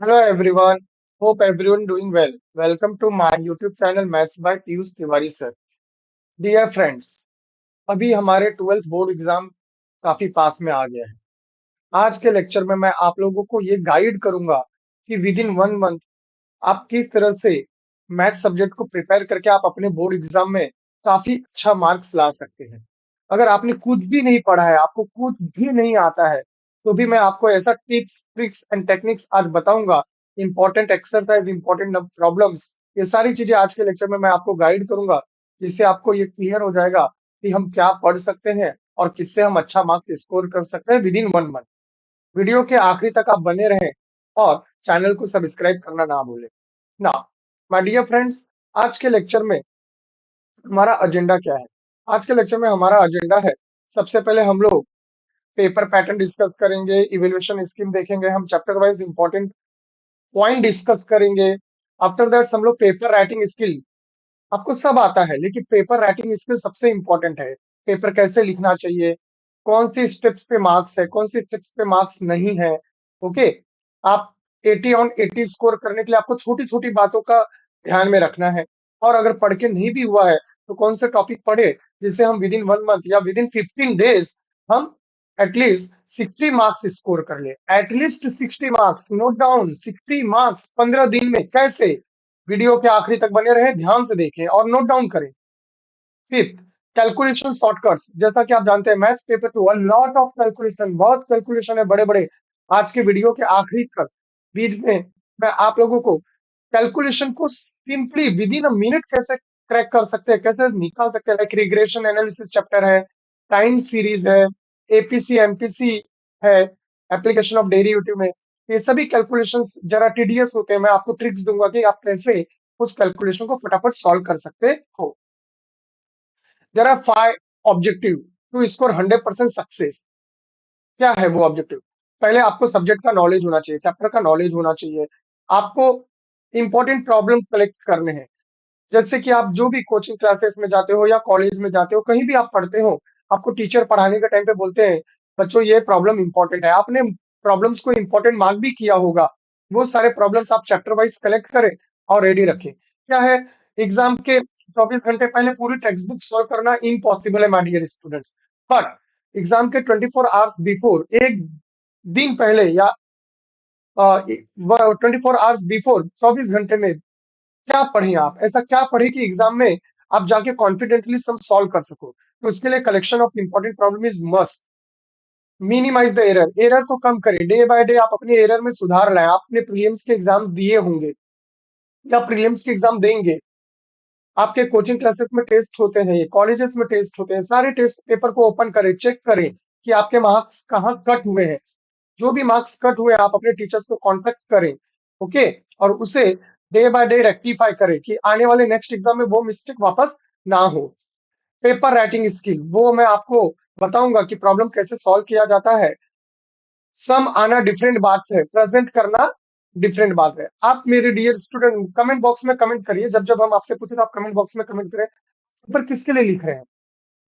Hello everyone. Hope everyone doing well. Welcome to my YouTube channel Maths by Piyush Tiwari sir. Dear friends, अभी हमारे 12th board exam काफी पास में आ गया है. आज के लेक्चर में मैं आप लोगों को ये गाइड करूंगा कि विद इन 1 मंथ आप किस तरह से मैथ सब्जेक्ट को प्रिपेयर करके आप अपने बोर्ड एग्जाम में काफी अच्छा मार्क्स ला सकते हैं. अगर आपने कुछ भी नहीं पढ़ा है, आपको कुछ भी नहीं आता है, तो भी मैं आपको ऐसा टिप्स ट्रिक्स एंड टेक्निक्स आज बताऊंगा. इंपॉर्टेंट एक्सरसाइज, इंपॉर्टेंट प्रॉब्लम्स, ये सारी चीजें आज के लेक्चर में मैं आपको गाइड करूंगा, जिससे आपको ये क्लियर हो जाएगा कि हम क्या पढ़ सकते हैं और किससे हम अच्छा मार्क्स स्कोर कर सकते हैं विद इन 1 मंथ. वीडियो के आखिरी तक आप बने रहें और चैनल को सब्सक्राइब करना ना भूलें. ना, माय डियर फ्रेंड्स, आज के लेक्चर में हमारा एजेंडा क्या है? आज के लेक्चर में हमारा एजेंडा है, सबसे पहले हम लोग पेपर पैटर्न डिस्कस करेंगे, इवैल्यूएशन स्कीम देखेंगे, हम chapter wise important point discuss करेंगे. आफ्टर दैट हम लोग पेपर राइटिंग स्किल, आपको सब आता है लेकिन पेपर राइटिंग स्किल सबसे इंपॉर्टेंट है. पेपर कैसे लिखना चाहिए, कौन सी स्टेप्स पे मार्क्स है, कौन सी स्टेप्स पे मार्क्स नहीं है. ओके, आप 80 ऑन 80 स्कोर करने के लिए आपको छोटी छोटी बातों का ध्यान में रखना है. और अगर पढ़ के नहीं भी हुआ है तो कौन से टॉपिक पढ़े जिससे हम विद इन 1 मंथ या विद इन 15 डेज हम एटलीस्ट 60 मार्क्स स्कोर कर ले. At least 60 marks, note down, 60 marks 15 दिन में. कैसे? वीडियो के आखिरी तक बने रहे, ध्यान से देखें और नोट डाउन करें. Fifth, calculation shortcuts. जैसा कि आप जानते हैं maths paper two lot of calculation, बहुत कैलकुलेशन है बड़े बड़े. आज के वीडियो के आखिरी तक बीच में मैं आप लोगों को कैलकुलेशन को simply with in a minute कैसे क्रैक कर सकते हैं, कैसे निकाल सकते हैं. लाइक रिग्रेशन एनालिसिस चैप्टर है, टाइम सीरीज है, एपीसी एमपीसी है, एप्लीकेशन ऑफ डेरिवेटिव में. ये सभी कैलकुलेशंस जरा टीडियस होते हैं. मैं आपको ट्रिक्स दूंगा कि आप कैसे उस कैलकुलेशन को फटाफट सॉल्व कर सकते हो. There are 5 objective to score 100% success. क्या है वो ऑब्जेक्टिव? पहले आपको सब्जेक्ट का नॉलेज होना चाहिए, चैप्टर का नॉलेज होना चाहिए. आपको इंपॉर्टेंट प्रॉब्लम कलेक्ट करने हैं. जैसे कि आप जो भी कोचिंग क्लासेस में जाते हो या कॉलेज में जाते हो, कहीं भी आप पढ़ते हो, आपको टीचर पढ़ाने के टाइम पे बोलते हैं, बच्चों ये प्रॉब्लम इंपॉर्टेंट है. आपने प्रॉब्लम्स को इंपॉर्टेंट मार्क भी किया होगा. वो सारे प्रॉब्लम्स आप चैप्टर वाइज कलेक्ट करें और रेडी रखें. क्या है, एग्जाम के 24 घंटे पहले पूरी टेक्स्ट बुक सॉल्व करना इम्पॉसिबल है my dear students. But exam के 24 आवर्स बिफोर, एक दिन पहले या 24 आवर्स बिफोर, 24 घंटे में क्या पढ़ें आप, ऐसा क्या पढ़ें कि एग्जाम में आप जाके कॉन्फिडेंटली सम सॉल्व कर सको. तो उसके लिए collection of important problem is must. Minimize the error, error को कम करें. डे बाय डे आप अपने एरर में सुधार लाएं. आपने प्रीलिम्स के एग्जाम्स दिए होंगे या प्रीलिम्स के एग्जाम देंगे. आपके कोचिंग क्लासेस में टेस्ट होते हैं, ये कॉलेजेस में टेस्ट होते हैं. सारे टेस्ट पेपर को ओपन करें, चेक करें कि आपके मार्क्स कहाँ कट हुए हैं. जो भी मार्क्स कट हुए आप अपने टीचर्स को कांटेक्ट करें. ओके, और उसे डे बाय डे रेक्टिफाई करें कि आने वाले नेक्स्ट एग्जाम में वो मिस्टेक वापस ना हो. पेपर राइटिंग स्किल, वो मैं आपको बताऊंगा कि प्रॉब्लम कैसे सॉल्व किया जाता है. सम आना डिफरेंट बात है, प्रेजेंट करना डिफरेंट बात है. आप मेरे डियर स्टूडेंट कमेंट बॉक्स में कमेंट करिए. जब जब हम आपसे पूछे तो आप कमेंट बॉक्स में कमेंट करें, पेपर किसके लिए लिख रहे हैं.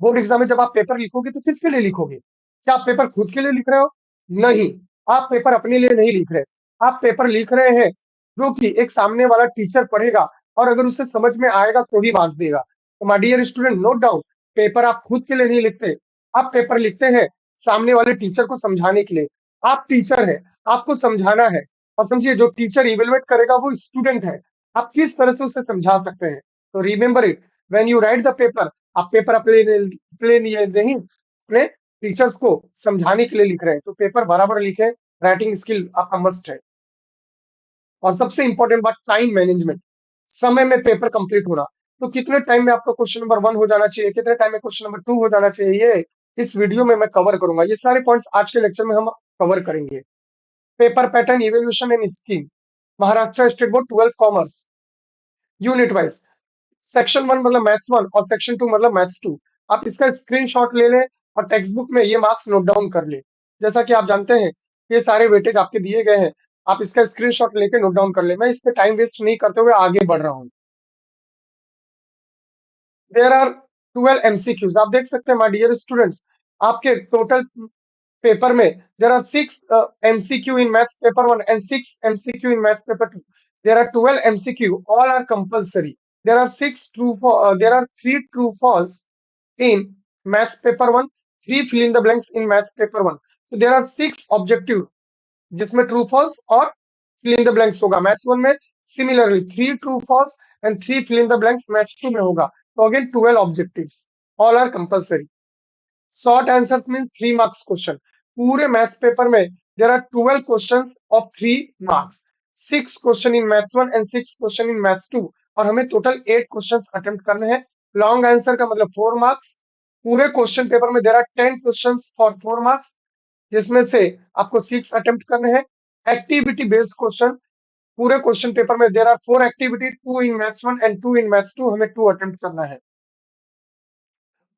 बोर्ड एग्जाम में जब आप पेपर लिखोगे तो किसके लिए लिखोगे? क्या आप पेपर खुद के लिए लिख रहे हो? नहीं, आप पेपर अपने लिए नहीं लिख रहे. आप पेपर लिख रहे हैं जो कि एक सामने वाला टीचर पढ़ेगा और अगर उसे समझ में आएगा तो ही मार्क्स देगा. तो my dear student, note down, paper आप खुद के लिए नहीं लिखते. आप पेपर लिखते हैं सामने वाले टीचर को समझाने के लिए. आप टीचर है, आपको समझाना है. और समझिए, जो टीचर इवेलुएट करेगा वो स्टूडेंट है. आप किस तरह से उसे समझा सकते हैं. तो remember it, when you right the paper, आप पेपर अपने लिए नहीं, अपने टीचर्स को समझाने के लिए लिख रहे हैं. तो पेपर बराबर लिखे. राइटिंग स्किल आपका मस्ट है. और सबसे इंपॉर्टेंट बात, टाइम मैनेजमेंट, समय में पेपर कंप्लीट होना. तो कितने टाइम में आपका क्वेश्चन नंबर 1 हो जाना चाहिए, कितने टाइम में क्वेश्चन नंबर 2 हो जाना चाहिए, ये इस वीडियो में मैं कवर करूंगा. ये सारे पॉइंट्स आज के लेक्चर में हम कवर करेंगे. Paper pattern, evolution and scheme, Maharashtra state board 12th commerce, unit wise. Section 1 मतलब मैथ्स 1 और सेक्शन 2 मतलब मैथ्स 2. आप इसका स्क्रीनशॉट ले लें और टेक्स्ट बुक में ये मार्क्स नोट डाउन कर ले. जैसा कि आप जानते हैं, ये सारे वेटेज आपके दिए गए हैं. आप इसका स्क्रीनशॉट लेके नोट डाउन कर ले. मैं इस पे टाइम वेस्ट नहीं करते हुए आगे बढ़ रहा हूँ. There are 12 MCQs. आप देख सकते हैं माय डियर स्टूडेंट्स, आपके टोटल paper में there are 6 MCQ in maths paper 1 and 6 MCQ in maths paper 2. There are 12 MCQ. All are compulsory. There are 3 true false in maths paper 1, 3 fill in the blanks in maths paper 1. So there are 6 objective जिसमें true false और fill in the blanks होगा। Maths 1 में similarly 3 true false and 3 fill in the blanks maths 2 में होगा। तो again 12 objectives, all are compulsory. Short answers mean 3 marks question. पूरे maths paper में there are 12 questions of 3 marks, 6 question in maths 1 and 6 question in maths 2, और हमें total 8 questions attempt करने हैं। Long answer का मतलब 4 मार्क्स। पूरे क्वेश्चन पेपर में there are 10 questions for 4 marks, जिसमें से आपको 6 अटेम्प्ट करने हैं। एक्टिविटी बेस्ड क्वेश्चन, पूरे क्वेश्चन पेपर में there are 4 activity, 2 in maths 1 and 2 in maths 2, हमें 2 अटेम्प्ट करना है।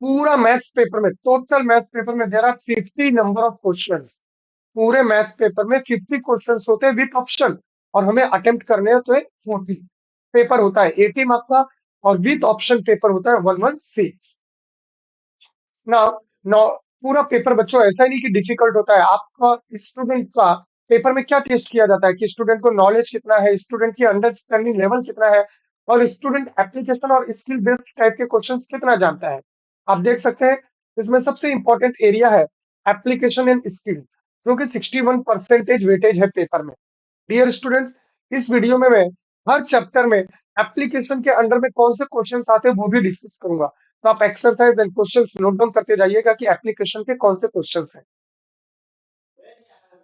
पूरा मैथ्स पेपर में, टोटल मैथ्स पेपर में there are 50 number of questions. पूरे मैथ्स पेपर में 50 क्वेश्चंस होते हैं विद ऑप्शन, और हमें अटेम्प्ट करने हैं तो 40। पेपर होता है 80 मार्क्स का, और विद ऑप्शन पेपर होता है 116। ना ना पूरा पेपर बच्चों ऐसा ही नहीं कि डिफिकल्ट होता है। आपका स्टूडेंट का पेपर में क्या टेस्ट किया जाता है कि स्टूडेंट को नॉलेज कितना है, स्टूडेंट की अंडरस्टैंडिंग लेवल कितना है, और स्टूडेंट एप्लीकेशन और स्किल बेस्ड टाइप के क्वेश्चंस कितना जानता है। आप देख सकते हैं इसमें सबसे इंपॉर्टेंट एरिया है एप्लीकेशन एंड स्किल, जो कि 61% वेटेज है पेपर में। डियर स्टूडेंट्स, इस वीडियो में मैं हर चैप्टर में एप्लीकेशन के अंडर में कौन से क्वेश्चंस आते हैं वो भी डिस्कस करूंगा। तो आप exercise and questions note down करते जाइएगा कि एप्लीकेशन के कौन से क्वेश्चंस हैं।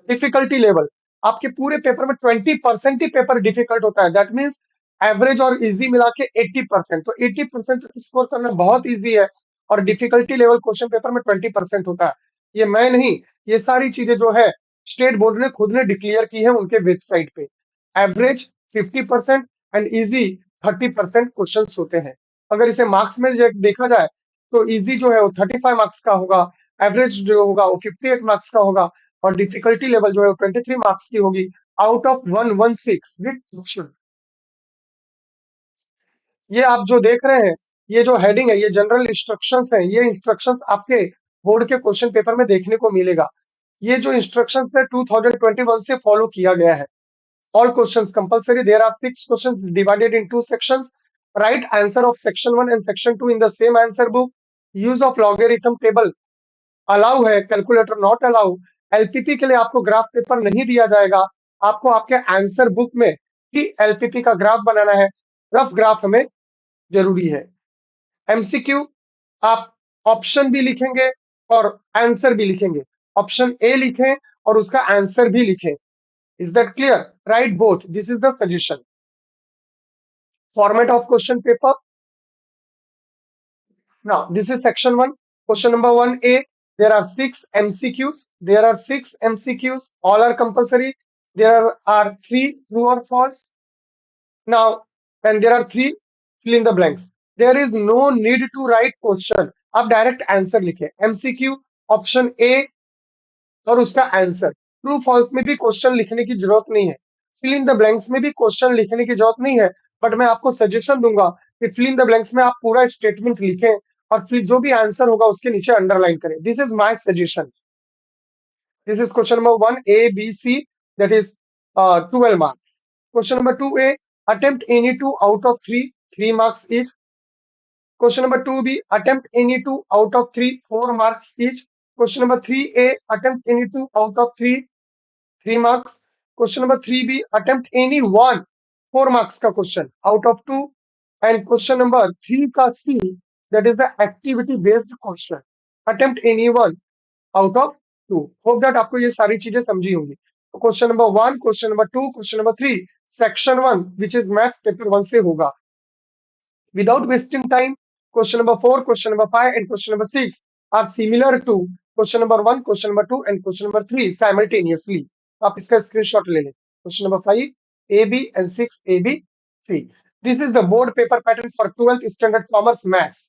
डिफिकल्टी लेवल, आपके पूरे पेपर में 20% ही पेपर डिफिकल्ट होता है। दैट मीन्स एवरेज और इजी मिला के 80%। तो 80% स्कोर करना बहुत इजी है, और डिफिकल्टी लेवल क्वेश्चन पेपर में 20% होता है। ये मैं नहीं, ये सारी चीजें जो है स्टेट बोर्ड ने खुद ने डिक्लेयर की है उनके वेबसाइट पे। एवरेज 50% एंड इजी 30% क्वेश्चन होते हैं। अगर इसे मार्क्स में देखा जाए तो इजी जो है वो 35 मार्क्स का होगा, एवरेज जो होगा वो 58 मार्क्स का होगा, और डिफिकल्टी लेवल जो है 23 मार्क्स की होगी आउट ऑफ 116 विद ऑप्शन। ये आप जो देख रहे हैं, ये जो हेडिंग है, ये जनरल इंस्ट्रक्शंस है। ये इंस्ट्रक्शंस आपके बोर्ड के क्वेश्चन पेपर में देखने को मिलेगा। ये जो इंस्ट्रक्शंस है 2021 से फॉलो किया गया है। All questions compulsory. There are 6 questions divided in 2 sections. Right answer of section 1 and section 2 in the same answer book. Use of logarithm table allow है, कैलकुलेटर नॉट अलाउ। एलपीपी के लिए आपको graph paper नहीं दिया जाएगा, आपको आपके answer book में ही एलपीपी का ग्राफ बनाना है। रफ ग्राफ हमें जरूरी है। एमसीक्यू, आप ऑप्शन भी लिखेंगे और आंसर भी लिखेंगे। ऑप्शन ए लिखें और उसका आंसर भी लिखें। Is that clear? Right both, this is the suggestion. Format of question paper. Now, this is section 1. Question number 1A. There are 6 MCQs. There are 6 MCQs. All are compulsory. There are 3 true or false. Now, and there are 3 fill in the blanks. There is no need to write question. आप direct answer लिखें। MCQ option A और उसका answer. True false में भी question लिखने की जरूरत नहीं है। फिल इन द ब्लैंक्स में भी क्वेश्चन लिखने की जरूरत नहीं है, बट मैं आपको सजेशन दूंगा कि फिल इन द ब्लैंक्स में आप पूरा स्टेटमेंट लिखें, और फिर जो भी आंसर होगा उसके नीचे अंडरलाइन करें। This is my suggestion. This is question number 1A, B, C, that is 12 marks. Question number 2A, attempt any two out of 3, 3 marks each. Question number 2B, attempt any two out of 3, 4 marks each. Question number 3A, attempt any two out of 3, 3 marks. Question number 3B, attempt any one, 4 marks का question out of 2. And question number 3 का C, that is the activity based question. Attempt any one out of 2. Hope that आपको ये सारी चीजें समझी होंगी। तो question number 1, question number 2, question number 3 section 1 which is maths paper 1 से होगा। Without wasting time, question number 4, question number 5, and question number 6 are similar to question number 1, question number 2, and question number 3 simultaneously. आप इसका screenshot ले लें। Question number 5, AB, and 6, AB, 3. This is the board paper pattern for 12th standard commerce maths.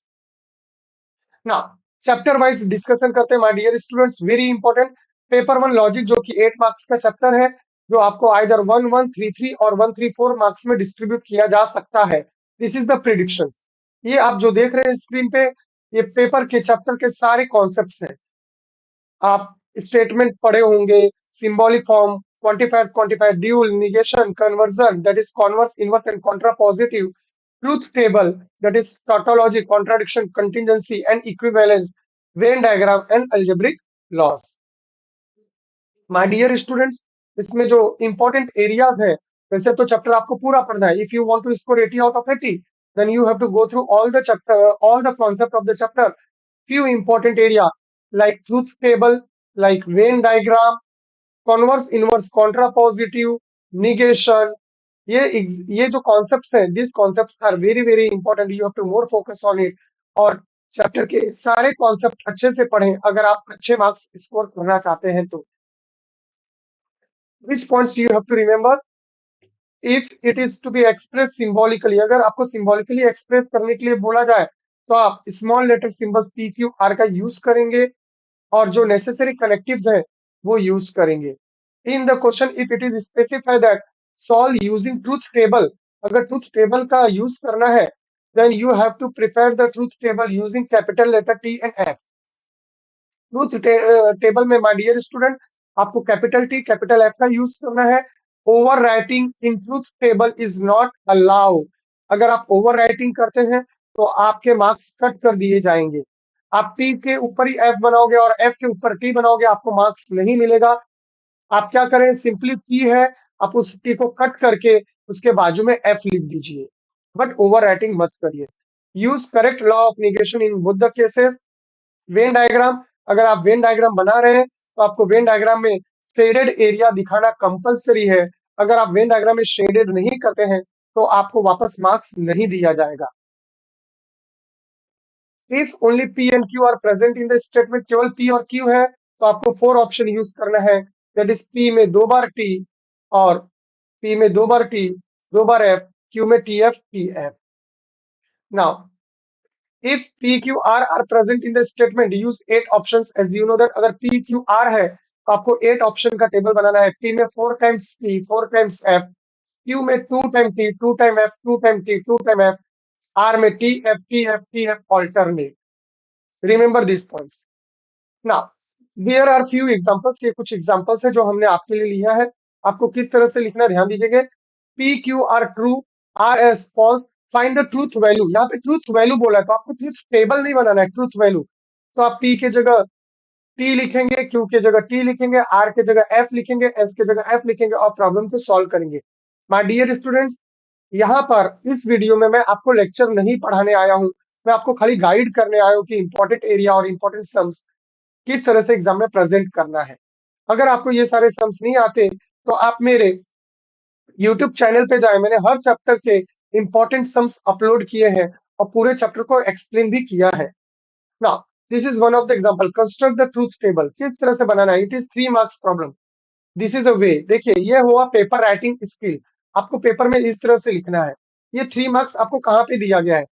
Now, chapter wise discussion करते हैं my dear students. Very important. Paper 1 logic जो कि 8 marks का chapter है, जो आपको आइदर 1133 और 134 मार्क्स में डिस्ट्रीब्यूट किया जा सकता है। This is the predictions. ये आप जो देख रहे हैं स्क्रीन पे, ये पेपर के चैप्टर के सारे कॉन्सेप्ट्स हैं। आप स्टेटमेंट पढ़े होंगे, symbolic form, quantified, dual, negation, conversion, that is converse, inverse and contrapositive, truth table, that is tautology, contradiction, contingency and equivalence, Venn diagram and algebraic laws. My dear students, इसमें जो important areas है, वैसे तो chapter आपको पूरा पढ़ना है। If you want to score 80 out of 80, then you have to go through all the chapter, all the concept of the chapter. Few important area like truth table, like Venn diagram, converse inverse contrapositive, negation, ये जो concepts हैं, these concepts are very very important. You have to more focus on it. और chapter के सारे concept अच्छे से पढ़ें अगर आप अच्छे मार्क्स स्कोर करना चाहते हैं तो। Which points you have to remember? If it is to be expressed symbolically, अगर आपको symbolically express करने के लिए बोला जाए तो आप small letter symbols P Q R का यूज करेंगे और जो नेसेसरी कनेक्टिव्स है वो यूज करेंगे। In the question if it is specify that solve using truth table, अगर ट्रूथ टेबल का यूज करना है then you have to prepare the truth table using capital letter T and F. Truth table में my dear student आपको capital T capital F का use करना है। Over writing in truth table is not allowed. अगर आप over writing करते हैं तो आपके मार्क्स कट कर दिए जाएंगे। आप टी के ऊपर ही एफ बनाओगे और एफ के ऊपर टी बनाओगे, आपको मार्क्स नहीं मिलेगा। आप क्या करें, सिंपली टी है, आप उस टी को कट करके उसके बाजू में एफ लिख दीजिए, बट ओवर राइटिंग मत करिए। Use correct law of negation in both the cases. Venn diagram, अगर आप वेन डायग्राम बना रहे हैं तो आपको वेन डायग्राम में शेडेड एरिया दिखाना कंपलसरी है। अगर आप वेन डायग्राम में शेडेड नहीं करते हैं तो आपको वापस मार्क्स नहीं दिया जाएगा। If only P and Q R present in the statement, केवल पी और क्यू है तो आपको फोर ऑप्शन यूज करना है। दैट इज पी में दो बार टी, और पी में दो बार टी, दो बार एफ, क्यू में T F T F. Now if p q r are present in the statement, use 8 options। as you know that अगर p q r है तो आपको 8 ऑप्शन का टेबल बनाना है। p में 4 times p, 4 times f, q में 2 time t, 2 time f, 2 time t, 2 time f, r में t f t f t f alternate। Remember this points. Now there are few examples, ये कुछ examples है जो हमने आपके लिए लिया है। आपको किस तरह से लिखना है ध्यान दीजिएगा। P Q R true, R S false, find the truth value. यहाँ पे ट्रूथ वैल्यू बोला है तो आपको ट्रूथ टेबल नहीं बनाना है, ट्रूथ वैल्यू। तो आप पी के जगह टी लिखेंगे, क्यू के जगह टी लिखेंगे, आर के जगह एफ लिखेंगे, एस के जगह एफ लिखेंगे और प्रॉब्लम को सॉल्व करेंगे। माय डियर स्टूडेंट्स, यहाँ पर इस वीडियो में मैं आपको लेक्चर नहीं पढ़ाने आया हूँ, मैं आपको खाली गाइड करने आया हूँ कि इंपॉर्टेंट एरिया और इंपॉर्टेंट सम्स किस तरह से एग्जाम में प्रेजेंट करना है। अगर आपको ये सारे सम्स नहीं आते तो आप मेरे यूट्यूब चैनल पे जाए, मैंने हर चैप्टर के इंपॉर्टेंट सम्स अपलोड किए हैं और पूरे चैप्टर को एक्सप्लेन भी किया है। Now this is one of the example, construct the truth table. किस तरह से बनाना है, it is 3 marks problem. This is a way. देखिए ये हुआ पेपर राइटिंग स्किल, आपको पेपर में इस तरह से लिखना है। ये 3 मार्क्स आपको कहाँ पे दिया गया है,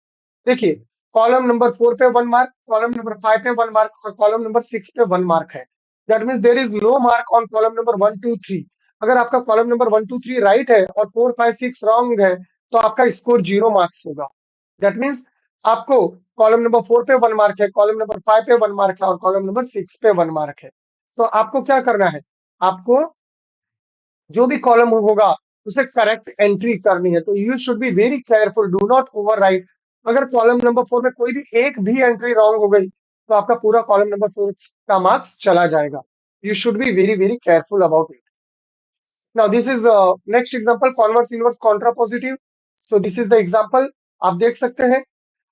देखिए कॉलम नंबर 4 पे 1 मार्क, कॉलम नंबर 5 पे 1 मार्क और कॉलम नंबर 6 पे 1 मार्क है। That means there is no mark on column number 1 2 3। अगर आपका कॉलम नंबर 1 2 3 राइट है और 4 5 6 रॉन्ग है तो आपका स्कोर 0 मार्क्स होगा। दैट मीन्स आपको कॉलम नंबर 4 पे 1 मार्क है, कॉलम नंबर 5 पे 1 मार्क है और कॉलम नंबर 6 पे 1 मार्क है। तो आपको क्या करना है, आपको जो भी कॉलम होगा उसे करेक्ट एंट्री करनी है। तो you should be very careful, do not over right. अगर कॉलम नंबर 4 में कोई भी एक भी एंट्री रॉन्ग हो गई तो आपका पूरा कॉलम नंबर 4 का मार्क्स चला जाएगा। You should be very very careful about it. Now this is next example, converse inverse contrapositive. So this is the example, आप देख सकते हैं।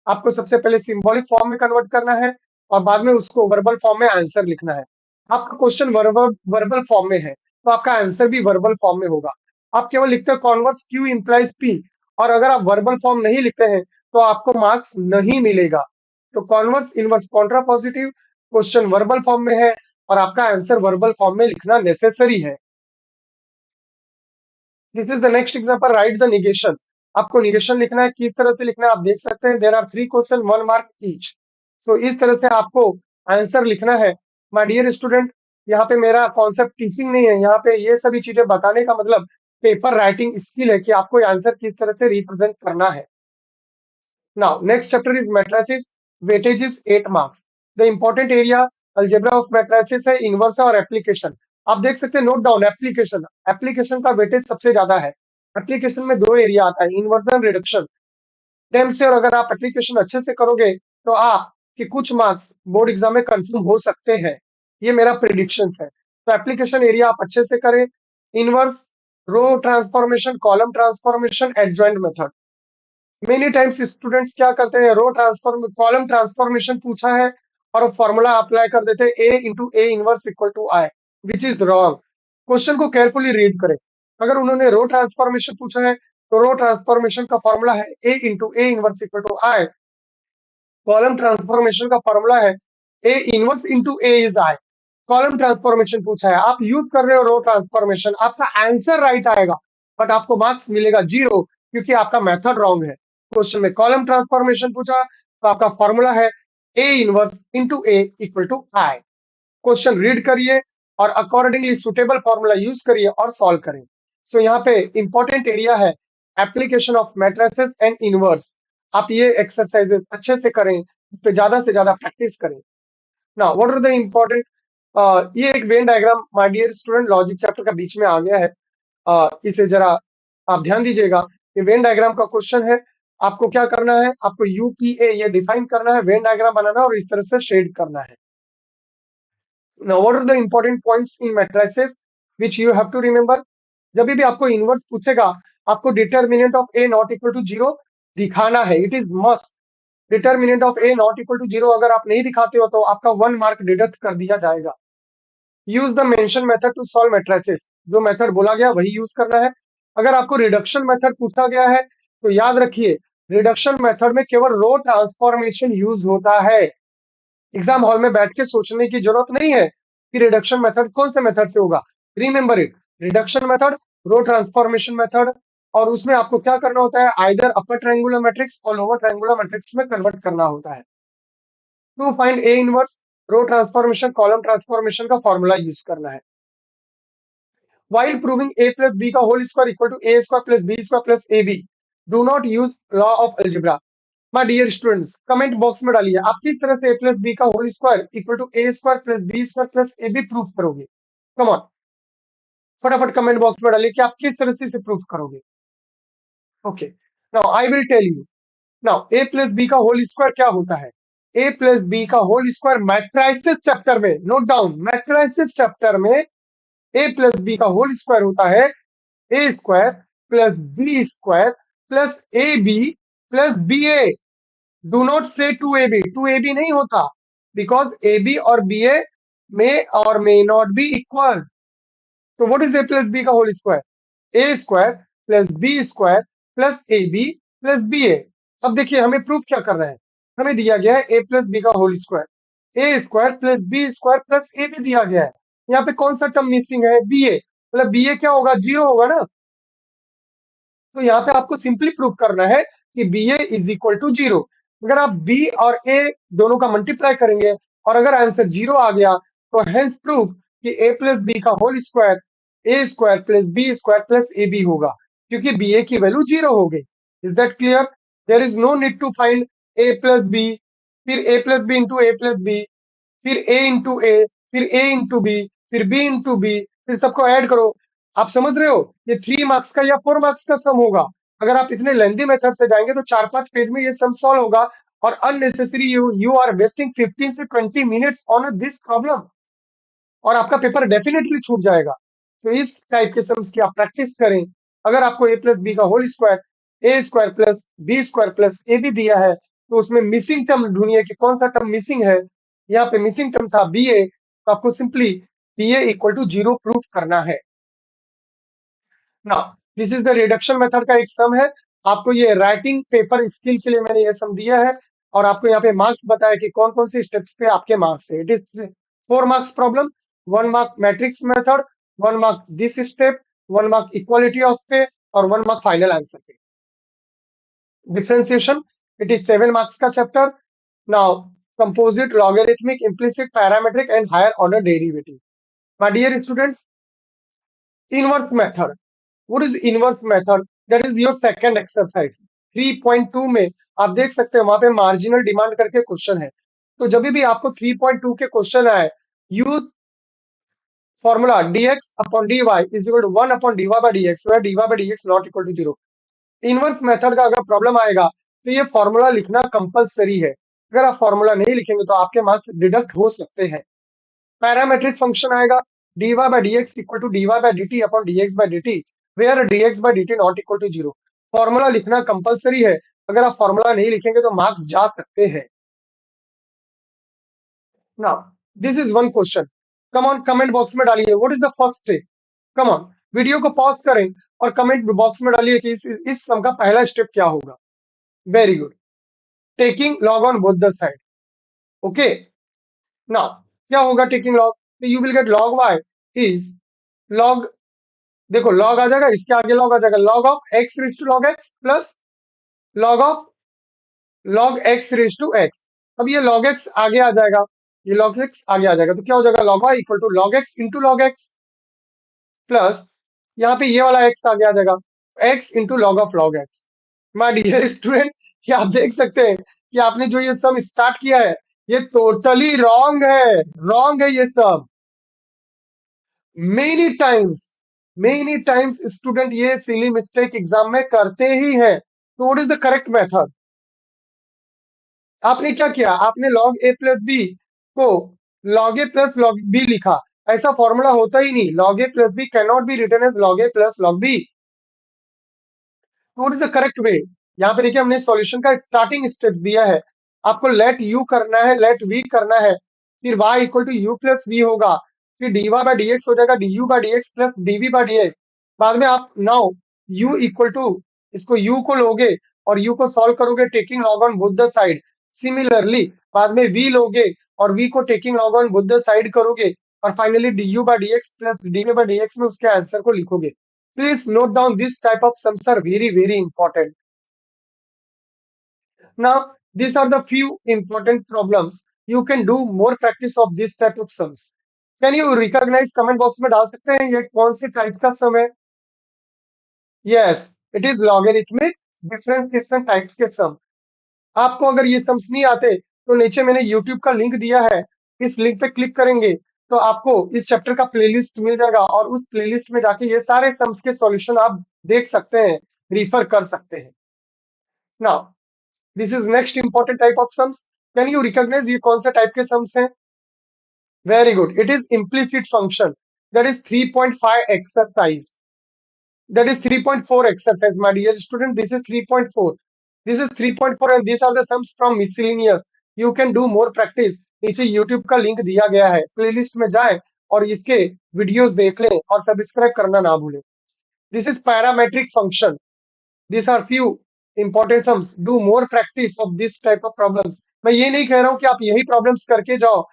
आपको सबसे पहले सिंबॉलिक फॉर्म में कन्वर्ट करना है और बाद में उसको वर्बल फॉर्म में आंसर लिखना है। आपका क्वेश्चन वर्बल फॉर्म में है तो आपका आंसर भी वर्बल फॉर्म में होगा। आप केवल लिखते हो कॉन्वर्स क्यू इंप्लाइज पी, और अगर आप वर्बल फॉर्म नहीं लिखते हैं तो आपको मार्क्स नहीं मिलेगा। तो converse inverse contrapositive question verbal form में है और आपका आंसर वर्बल फॉर्म में लिखना नेसेसरी है। This is the next example, right the negation. आपको निगेशन लिखना है, किस तरह से लिखना है आप देख सकते हैं। There are 3 question 1 mark each. So इस तरह से आपको आंसर लिखना है। माय डियर स्टूडेंट, यहाँ पे मेरा कॉन्सेप्ट टीचिंग नहीं है, यहाँ पे ये सभी चीजें बताने का मतलब पेपर राइटिंग स्किल है कि आपको आंसर किस तरह से रिप्रेजेंट करना है। Now next chapter is matrices, weightage is 8 marks. The important area, algebra of matrices है, इनवर्स है और एप्लीकेशन। आप देख सकते हैं, नोट डाउन एप्लीकेशन। एप्लीकेशन का वेटेज सबसे ज्यादा है। एप्लीकेशन में दो एरिया आता है, इन्वर्जन, रिडक्शन। टाइम से, और अगर आप एप्लीकेशन अच्छे से करोगे तो आपके कुछ मार्क्स बोर्ड एग्जाम में कंफर्म हो सकते हैं। ये मेरा प्रिडिक्शन है। तो एप्लीकेशन एरिया आप अच्छे से करें। Inverse, row transformation, column transformation, adjoint method. Many times students क्या करते हैं, रो ट्रांसफॉर्म कॉलम ट्रांसफॉर्मेशन पूछा है और फॉर्मूला अप्लाई कर देते हैं, a into a inverse equal to I, which is wrong. Question को केयरफुली रीड करें। अगर उन्होंने रो ट्रांसफॉर्मेशन पूछा है तो रो ट्रांसफॉर्मेशन का फॉर्मूला है a into a inverse equal to I. Column transformation का फॉर्मूला है a inverse into a is I. Column transformation पूछा है, आप यूज कर रहे हो रो ट्रांसफॉर्मेशन, आपका आंसर राइट आएगा बट आपको मार्क्स मिलेगा 0, क्योंकि आपका मेथड रॉन्ग है। क्वेश्चन में कॉलम ट्रांसफॉर्मेशन पूछा तो आपका फॉर्मूला है a inverse into a equal to I. Question read करिए और अकॉर्डिंगली सुटेबल फॉर्मूला यूज करिए और सॉल्व करें। सो यहाँ पे इंपॉर्टेंट एरिया है application of matrices and inverse. आप ये एक्सरसाइजेस अच्छे से करें, तो ज्यादा से ज्यादा प्रैक्टिस करें। Now what are the important, ये एक Venn diagram my dear student logic chapter का बीच में आ गया है। इसे जरा आप ध्यान दीजिएगा। ये वेन डायग्राम का क्वेश्चन है। आपको क्या करना है, आपको यूपीए ये डिफाइन करना है, वेन डायग्राम बनाना है और इस तरह से शेड करना है। Now, what are the important points in matrices which you have to remember? जब भी आपको इनवर्स पूछेगा, आपको determinant of A not equal to 0 दिखाना है। It is must. Determinant of A not equal to 0 अगर आप नहीं दिखाते हो तो आपका 1 मार्क डिडक्ट कर दिया जाएगा। Use the mention method to solve matrices. जो मेथड बोला गया वही यूज करना है। अगर आपको रिडक्शन मेथड पूछा गया है तो याद रखिए, रिडक्शन मेथड में केवल रो ट्रांसफॉर्मेशन यूज होता है। एग्जाम हॉल में बैठ के सोचने की जरूरत नहीं है कि रिडक्शन मेथड कौन से मेथड से होगा। Remember it, reduction method, row transformation method, और उसमें आपको क्या करना होता है, आइदर अपर ट्रायंगुलर मैट्रिक्स और लोअर ट्रायंगुलर मैट्रिक्स में कन्वर्ट करना होता है। To find a inverse, row transformation, column transformation का फॉर्मूला यूज करना है। While proving a plus b का whole square equal to a square plus b square plus ab, do not use law of algebra। My dear students, comment box में डालिए आप किस तरह से a प्लस बी का whole square equal to a square plus b square plus ab proof करोगे। Come on, फटाफट comment box में डालिए कि आप किस तरह से इसे प्रूफ करोगे। Okay, now I will tell you. Now a plus B का होल स्क्वायर क्या होता है? a प्लस बी का होल स्क्वायर मैट्रिसेस चैप्टर में, नोट डाउन, मैट्रिसेस चैप्टर में a प्लस बी का होल स्क्वायर होता है a square plus B square plus A b plus b a. Do not say two a b नहीं होता, because a b और b a में और may not be equal. तो what is a plus B का whole square? A square plus B square plus A b plus b a. अब देखिए हमें प्रूफ क्या करना है। हमें दिया गया है ए प्लस बी का होल स्क्वायर, ए square plus B square plus ए बी दिया गया है। यहाँ पे कौन सा टर्म मिसिंग है? B A. मतलब बी ए क्या होगा? 0 होगा ना। तो यहाँ पे आपको सिंपली प्रूव करना है कि B A is equal to 0। अगर आप बी और ए दोनों का मल्टीप्लाई करेंगे और अगर आंसर 0 आ गया तो हेंस प्रूफ कि ए प्लस बी का होल स्क्वायर ए square plus B square plus ए बी होगा, क्योंकि बी ए की वैल्यू 0 हो गई। Is that clear? There is no need to find A plus B, फिर A plus B into A plus B, फिर A into A, फिर A into B, फिर B into B, फिर सबको add करो। आप समझ रहे हो? ये 3 मार्क्स का या 4 मार्क्स का सम होगा। अगर आप इतने लेंथी मेथड से जाएंगे तो 4-5 पेज में ये सम सॉल्व होगा और अननेसेसरी यू आर वेस्टिंग 15 से 20 मिनट्स ऑन दिस प्रॉब्लम और आपका पेपर डेफिनेटली छूट जाएगा। तो इस टाइप के सम्स की आप प्रैक्टिस करें। अगर आपको ए प्लस बी का होल स्क्वायर ए square plus B square plus ए बी दिया है तो उसमें मिसिंग टर्म ढूंढिए कि कौन सा टर्म मिसिंग है। यहाँ पे मिसिंग टर्म था बी ए, तो आपको simply B A equal to 0 proof करना है। Now this is the reduction method का एक सम है। आपको ये राइटिंग पेपर स्किल के लिए मैंने ये सम दिया है और आपको यहाँ पे मार्क्स बताया कि कौन कौन से स्टेप्स पे आपके मार्क्स है। इट इज 4 marks problem, 1 mark matrix method, 1 mark this step, 1 mark equality of पे और 1 मार्क फाइनल आंसर पे। डिफरेंशिएशन, इट इज 7 मार्क्स का chapter. Now composite, logarithmic, implicit, parametric and higher order derivative. My dear students, inverse method, what is inverse method? That is your second exercise 3.2 में आप देख सकते हैं, वहां पे marginal demand करके क्वेश्चन है। तो जब भी आपको 3.2 के क्वेश्चन आए, use formula dx upon dy is equal to 1 upon dy by dx, where dy by dx not equal to 0. Inverse method का अगर प्रॉब्लम आएगा तो ये फॉर्मूला लिखना कंपलसरी है। अगर आप फॉर्मूला नहीं लिखेंगे तो आपके मार्क्स डिडक्ट हो सकते हैं। पैरामेट्रिक फंक्शन आएगा dy by dx equal to dy by dt upon dx by dt, where dx by dt not equal to 0. Formula लिखना कंपलसरी है। अगर आप फॉर्मूला नहीं लिखेंगे तो मार्क्स जा सकते हैं। Now this is one question. Come on, comment box में डालिए what is the first step. Come on, video को पॉज करें और कमेंट बॉक्स में डालिए कि इस सम का पहला स्टेप क्या होगा। Very good, taking log on both the side. Okay, now क्या होगा टेकिंग लॉग, तो you will get log Y is log, देखो लॉग आ जाएगा, इसके आगे लॉग आ जाएगा, log of X raise to log X plus log of log X raise to X. अब ये लॉग एक्स आगे आ जाएगा, ये लॉग एक्स आगे आ जाएगा, तो क्या हो जाएगा log Y equal to log X into log X plus यहाँ पे ये वाला एक्स आगे आ जाएगा, X into log X. My dear student, ये आप देख सकते हैं कि आपने जो ये सम स्टार्ट किया है ये टोटली रॉन्ग है, रॉन्ग है ये सब। Many times, many times student ये सिली मिस्टेक एग्जाम में करते ही है। तो what is the correct method. आपने क्या किया, आपने लॉग ए प्लस बी को log A plus log B लिखा। ऐसा फॉर्मूला होता ही नहीं, log A plus B can not be written as log A plus log B. What is the correct way. यहाँ पे देखिए हमने सॉल्यूशन का स्टार्टिंग स्टेप दिया है, आपको लेट यू करना है, लेट वी करना है, फिर y equal to U plus V होगा, फिर dy बाय dx हो जाएगा du by dx plus dv by dx। बाद में आप नाउ u इक्वल टू, इसको u को लोगे और u को सॉल्व करोगे taking log on both the side. Similarly बाद में v लोगे और v को taking log on both the side करोगे और finally du by dx plus dv by dx में उसके आंसर को लिखोगे। Please note down this type of sums are very, very important. Now, these are the few important problems. You can do more practice of this type of sums. Can you recognize comment box में डाल सकते हैं ये कौन से type का सम है? Yes, it is logarithmic differentiation types के सम। आपको अगर ये सम्स नहीं आते तो नीचे मैंने YouTube का लिंक दिया है, इस लिंक पे क्लिक करेंगे तो आपको इस चैप्टर का प्लेलिस्ट मिल जाएगा और उस प्लेलिस्ट में जाके ये सारे सम्स के सॉल्यूशन आप देख सकते हैं, रिफर कर सकते हैं। Now this is next important type of sums. Can you recognise ये कौन सा टाइप के सम्स हैं? Very good, it is implicit function, that is 3.5 exercise, that is 3.4 exercise, my dear student. This is 3.4, this is 3.4 and these are the sums from miscellaneous. You can do more practice. नीचे YouTube का link दिया गया है, playlist में जाएं और इसके videos देख लें और सब्सक्राइब करना ना भूलें। This is parametric function, this are few important sums, do more practice of this type of problems. मैं ये नहीं कह रहा हूँ कि आप यही प्रॉब्लम्स करके जाओ,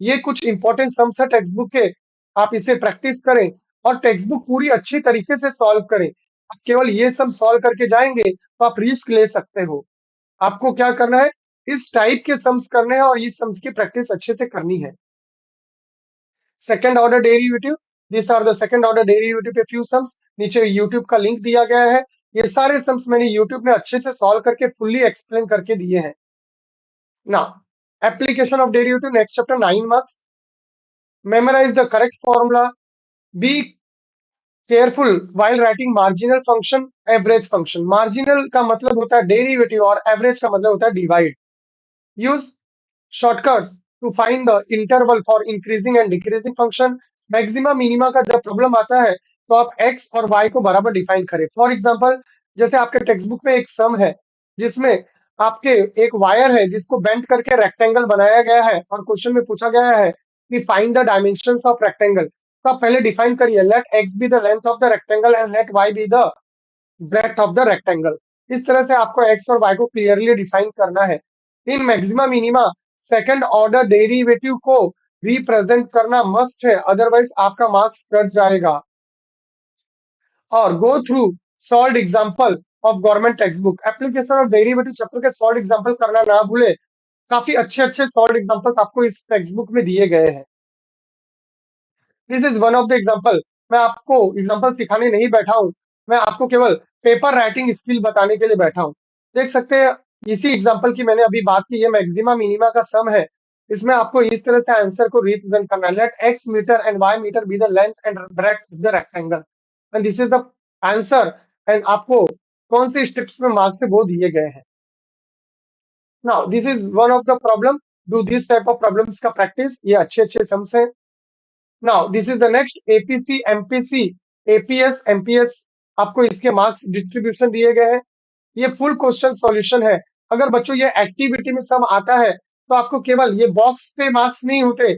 ये कुछ इंपॉर्टेंट सम्स है टेक्स्ट बुक के, आप इसे प्रैक्टिस करें और टेक्स्ट बुक पूरी अच्छी तरीके से सॉल्व करें। आप केवल ये सब सॉल्व करके जाएंगे तो आप रिस्क ले सकते हो। आपको क्या करना है, इस टाइप के सम्स करने हैं और इस सम्स की प्रैक्टिस अच्छे से करनी है। Second order derivative, this are the second order derivative के फ्यू सम्स, नीचे यूट्यूब का लिंक दिया गया है। ये सारे सम्स मैंने यूट्यूब में अच्छे से सॉल्व करके फुल्ली एक्सप्लेन करके दिए हैं। Now application of derivative, next chapter 9 marks. Memorise the correct formula, be careful while writing marginal function, average function. Marginal का मतलब होता है डेरिवेटिव और एवरेज का मतलब होता है divide. Use shortcuts to find the interval for increasing and decreasing function. Maxima minima का जब प्रॉब्लम आता है तो आप एक्स और वाई को बराबर डिफाइन करें। फॉर एग्जांपल, जैसे आपके टेक्स्ट बुक में एक सम है जिसमें आपके एक वायर है जिसको बेंड करके रेक्टेंगल बनाया गया है और क्वेश्चन में पूछा गया है कि find the dimensions of rectangle. तो आप पहले डिफाइन करिए, let X be the length of the rectangle and let Y be the breadth of the rectangle. इस तरह से आपको एक्स और वाई को क्लियरली डिफाइन करना है। In maxima minima second order derivative को रिप्रेजेंट करना मस्ट है, अदरवाइज आपका मार्क्स कट जाएगा। और go through solve example of government text book. Application of derivative chapter के सॉल्व एग्जांपल करना ना भूले, काफी अच्छे अच्छे सॉल्व एग्जांपल्स आपको इस टेक्स्ट बुक में दिए गए हैं। This is one of the example. मैं आपको एग्जांपल सिखाने नहीं बैठा हूं, मैं आपको केवल पेपर राइटिंग स्किल बताने के लिए बैठा हूं। देख सकते हैं इसी एग्जांपल की मैंने अभी बात की, ये मैक्सिमा मिनिमा का सम है इसमें आपको इस तरह से आंसर को रिप्रेजेंट करना है। Let X metre and Y metre be the length and breadth of the rectangle and this is the answer. And आपको कौन से स्टेप्स में मार्क्स से वो दिए गए हैं। Now this is one of the problem. Do this type of problems का प्रैक्टिस, ये अच्छे अच्छे सम्स है। Now this is the next APC MPC APS MPS, आपको इसके मार्क्स डिस्ट्रीब्यूशन दिए गए हैं। ये फुल क्वेश्चन सॉल्यूशन है। अगर बच्चों ये एक्टिविटी में सम आता है तो आपको केवल ये बॉक्स पे मार्क्स नहीं होते,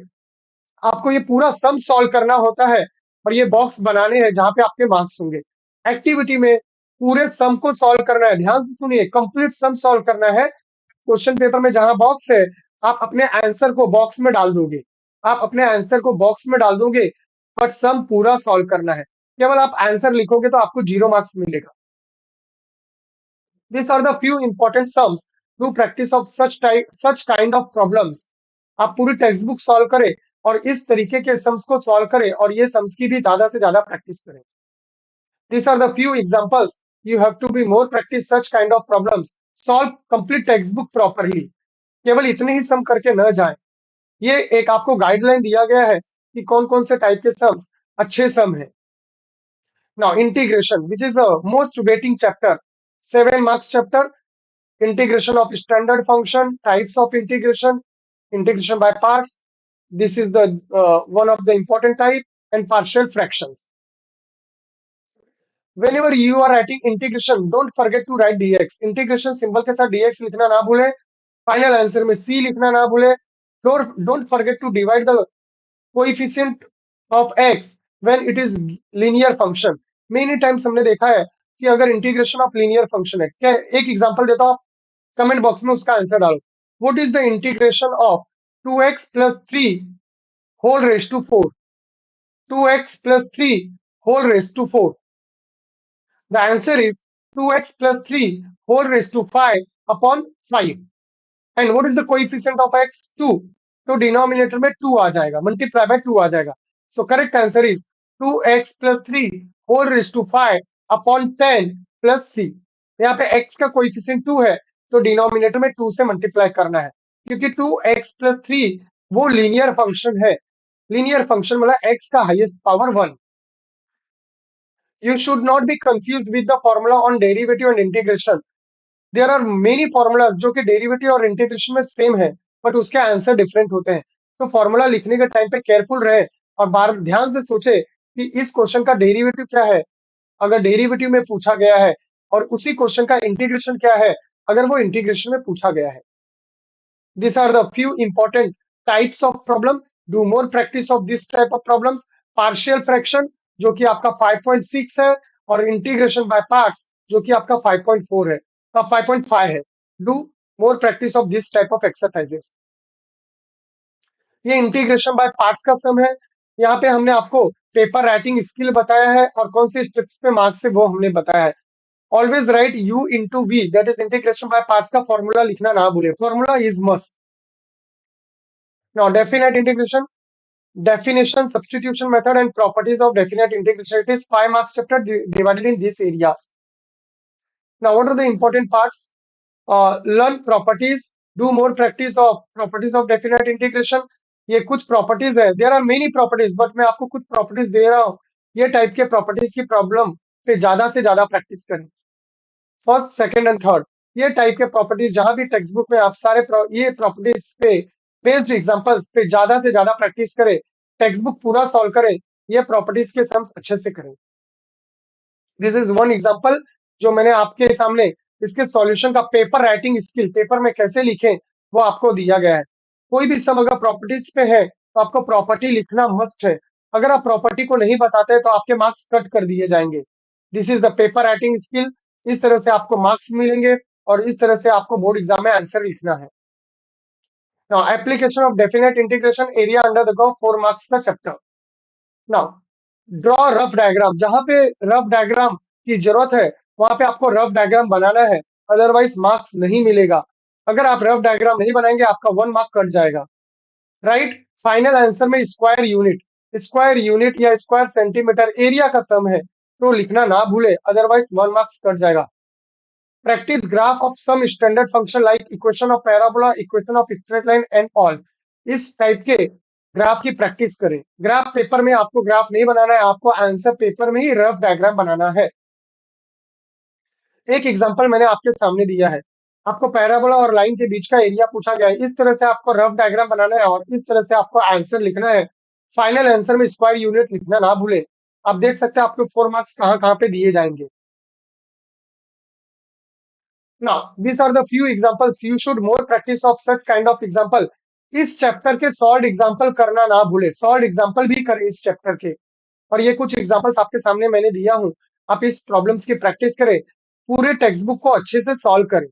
आपको ये पूरा सम सॉल्व करना होता है और ये बॉक्स बनाने हैं जहां पे आपके मार्क्स होंगे। एक्टिविटी में पूरे सम को सॉल्व करना है, ध्यान से सुनिए, कंप्लीट सम सॉल्व करना है। क्वेश्चन पेपर में जहां बॉक्स है, आप अपने आंसर को बॉक्स में डाल दोगे, आप अपने आंसर को बॉक्स में डाल दोगे, पर सम पूरा सॉल्व करना है। केवल आप आंसर लिखोगे तो आपको 0 मार्क्स मिलेगा। These are the few important sums. Do practice of such kind of problems. आप पूरी टेक्स्ट बुक सॉल्व करें और इस तरीके के सम्स को सॉल्व करें और ये सम्स की भी ज्यादा से ज्यादा प्रैक्टिस करें। These are the few examples. You have to be more practice such kind of problems. Solve complete textbook properly. केवल इतने ही सम करके न जाएं। ये एक आपको गाइडलाइन दिया गया है कि कौन कौन से टाइप के सम्स अच्छे सम है। Now integration, which is a most waiting chapter, 7 marks chapter. Integration of standard function, types of integration, integration by parts. This is the one of the important type, and partial fractions. Whenever you are writing integration, don't forget to write dx. Integration symbol के साथ dx लिखना ना भूले। Final answer में c लिखना ना भूले। Don't forget to divide the coefficient of x when it is linear function. Many times हमने देखा है कि अगर इंटीग्रेशन ऑफ लीनियर फंक्शन है, क्या एक एग्जांपल देता हूं, कमेंट बॉक्स में उसका आंसर डालो। What is the integration of 2x plus 3 whole raised to 4? 2x plus 3 whole raised to 4. The answer is 2x plus 3 whole raised to 5 upon 5. And what is the coefficient of x? 2. तो denominator में 2 आ जाएगा, multiply by 2 आ जाएगा। So correct answer is 2x plus 3 whole raised to 5 upon 10 plus c. यहाँ पे x का coefficient 2 है तो denominator में 2 से मल्टीप्लाई करना है, क्योंकि 2x plus 3 वो लीनियर फंक्शन है। लीनियर फंक्शन मतलब x का highest power 1। You should not be confused with the formula on derivative and integration. There are many formula जो कि डेरिवेटिव और इंटीग्रेशन में सेम है, बट उसके आंसर डिफरेंट होते हैं। तो फॉर्मूला लिखने के टाइम पे केयरफुल रहे और बार ध्यान से सोचे कि इस क्वेश्चन का डेरिवेटिव क्या है, अगर डेरिवेटिव में पूछा गया है, और उसी क्वेश्चन का इंटीग्रेशन क्या है अगर वो इंटीग्रेशन में पूछा गया है। These are the few important types of problem. Do more practice of this type of problems. Partial fraction जो कि आपका 5.6 है और इंटीग्रेशन बाय पार्ट्स जो कि आपका 5.4 है, 5.5 है। Do more practice of this type of exercises. ये इंटीग्रेशन बाय पार्ट्स का सम है। यहाँ पे हमने आपको पेपर राइटिंग स्किल बताया है और कौन सी स्टेप्स पे मार्क्स है वो हमने बताया है। Always right u into v, that is integration by parts का फॉर्मूला लिखना ना भूले। Formula is must. Now, definite integration, definition, substitution method, and properties of definite integration. It is 5 marks chapter divided in these areas. Now, what are the important parts? Learn properties. Do more practice of properties of definite integration. ये कुछ properties है, there are many properties, but मैं आपको कुछ properties they रहा हूँ। ये type के प्रॉपर्टीज की प्रॉब्लम पे ज्यादा से ज्यादा प्रैक्टिस करें। फर्स्ट, सेकंड एंड थर्ड, ये टाइप के प्रॉपर्टीज जहां भी टेक्स्ट बुक में आप सारे ये प्रॉपर्टीज पे बेस्ड एग्जांपल्स पे ज्यादा से ज्यादा प्रैक्टिस करें, टेक्स्ट बुक पूरा सॉल्व करें, ये प्रॉपर्टीज के सम्स अच्छे से करें। दिस इज वन एग्जांपल जो मैंने आपके सामने इसके सॉल्यूशन का पेपर राइटिंग स्किल, पेपर में कैसे लिखें वो आपको दिया गया है। कोई भी सम अगर प्रॉपर्टीज पे है तो आपको प्रॉपर्टी लिखना मस्ट है। अगर आप प्रॉपर्टी को नहीं बताते तो आपके मार्क्स कट कर दिए जाएंगे। This is the paper writing skill. इस तरह से आपको मार्क्स मिलेंगे और इस तरह से आपको बोर्ड एग्जाम में आंसर लिखना है। Now, application of definite integration area under the curve 4 marks का chapter. Now, draw rough diagram। जहां पे रफ डायग्राम की जरूरत है वहां पे आपको रफ डायग्राम बनाना है, अदरवाइज मार्क्स नहीं मिलेगा। अगर आप रफ डायग्राम नहीं बनाएंगे आपका 1 मार्क कट जाएगा। राइट, फाइनल आंसर में स्क्वायर यूनिट या स्क्वायर सेंटीमीटर एरिया का सम है तो लिखना ना भूले, अदरवाइज 1 मार्क्स कट जाएगा। Practice graph of some standard function like equation of parabola, equation of straight line and all. इस टाइप के ग्राफ की प्रैक्टिस करें। ग्राफ पेपर में आपको ग्राफ नहीं बनाना है, आपको आंसर पेपर में ही रफ डायग्राम बनाना है। एक एग्जांपल मैंने आपके सामने दिया है। आपको पैराबोला और लाइन के बीच का एरिया पूछा गया है। इस तरह से आपको रफ डायग्राम बनाना है और इस तरह से आपको आंसर लिखना है। फाइनल आंसर में स्क्वायर यूनिट लिखना ना भूलें। आप देख सकते हैं आपको 4 मार्क्स कहाँ-कहाँ पे दिए जाएंगे। Now, these are the few examples. You should more practice of such kind of example. इस चैप्टर के सॉल्व एग्जाम्पल करना ना भूले, सॉल्व एग्जाम्पल भी करें इस चैप्टर के। और ये कुछ एग्जाम्पल्स आपके सामने मैंने दिया हूं, आप इस प्रॉब्लम्स की प्रैक्टिस करें, पूरे टेक्स्ट बुक को अच्छे से सॉल्व करें,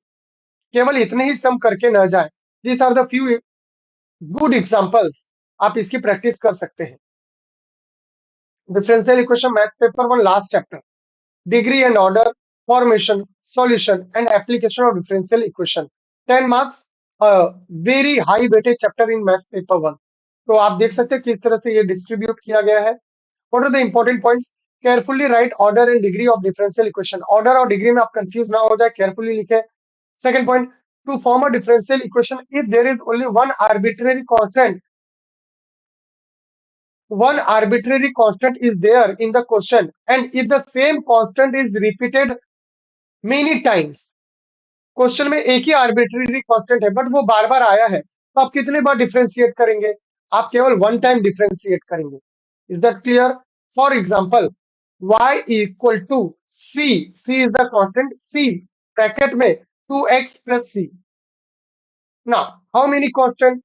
केवल इतने ही सम करके न जाए। These are the few good examples, आप इसकी प्रैक्टिस कर सकते हैं। Differential equation math paper 1 last chapter, degree and order, formation, solution, and application of differential equation. 10 marks, very high weighted chapter in maths paper 1. तो आप देख सकते हैं किस तरह से ये डिस्ट्रीब्यूट किया गया है। What are the important points? Carefully write order and degree of differential equation. Order और degree में आप कंफ्यूज ना हो जाए, carefully लिखे। Second point, to form a differential equation, if there is only one arbitrary constant is there in the question, and if the same constant is repeated many times, question में एक ही arbitrary constant है but वो बार बार आया है, तो आप कितने बार differentiate करेंगे? आप केवल वन टाइम डिफरेंशिएट करेंगे। Is that clear? For example, y equal to c, c is the constant, c bracket में 2x plus c। Now how many constant?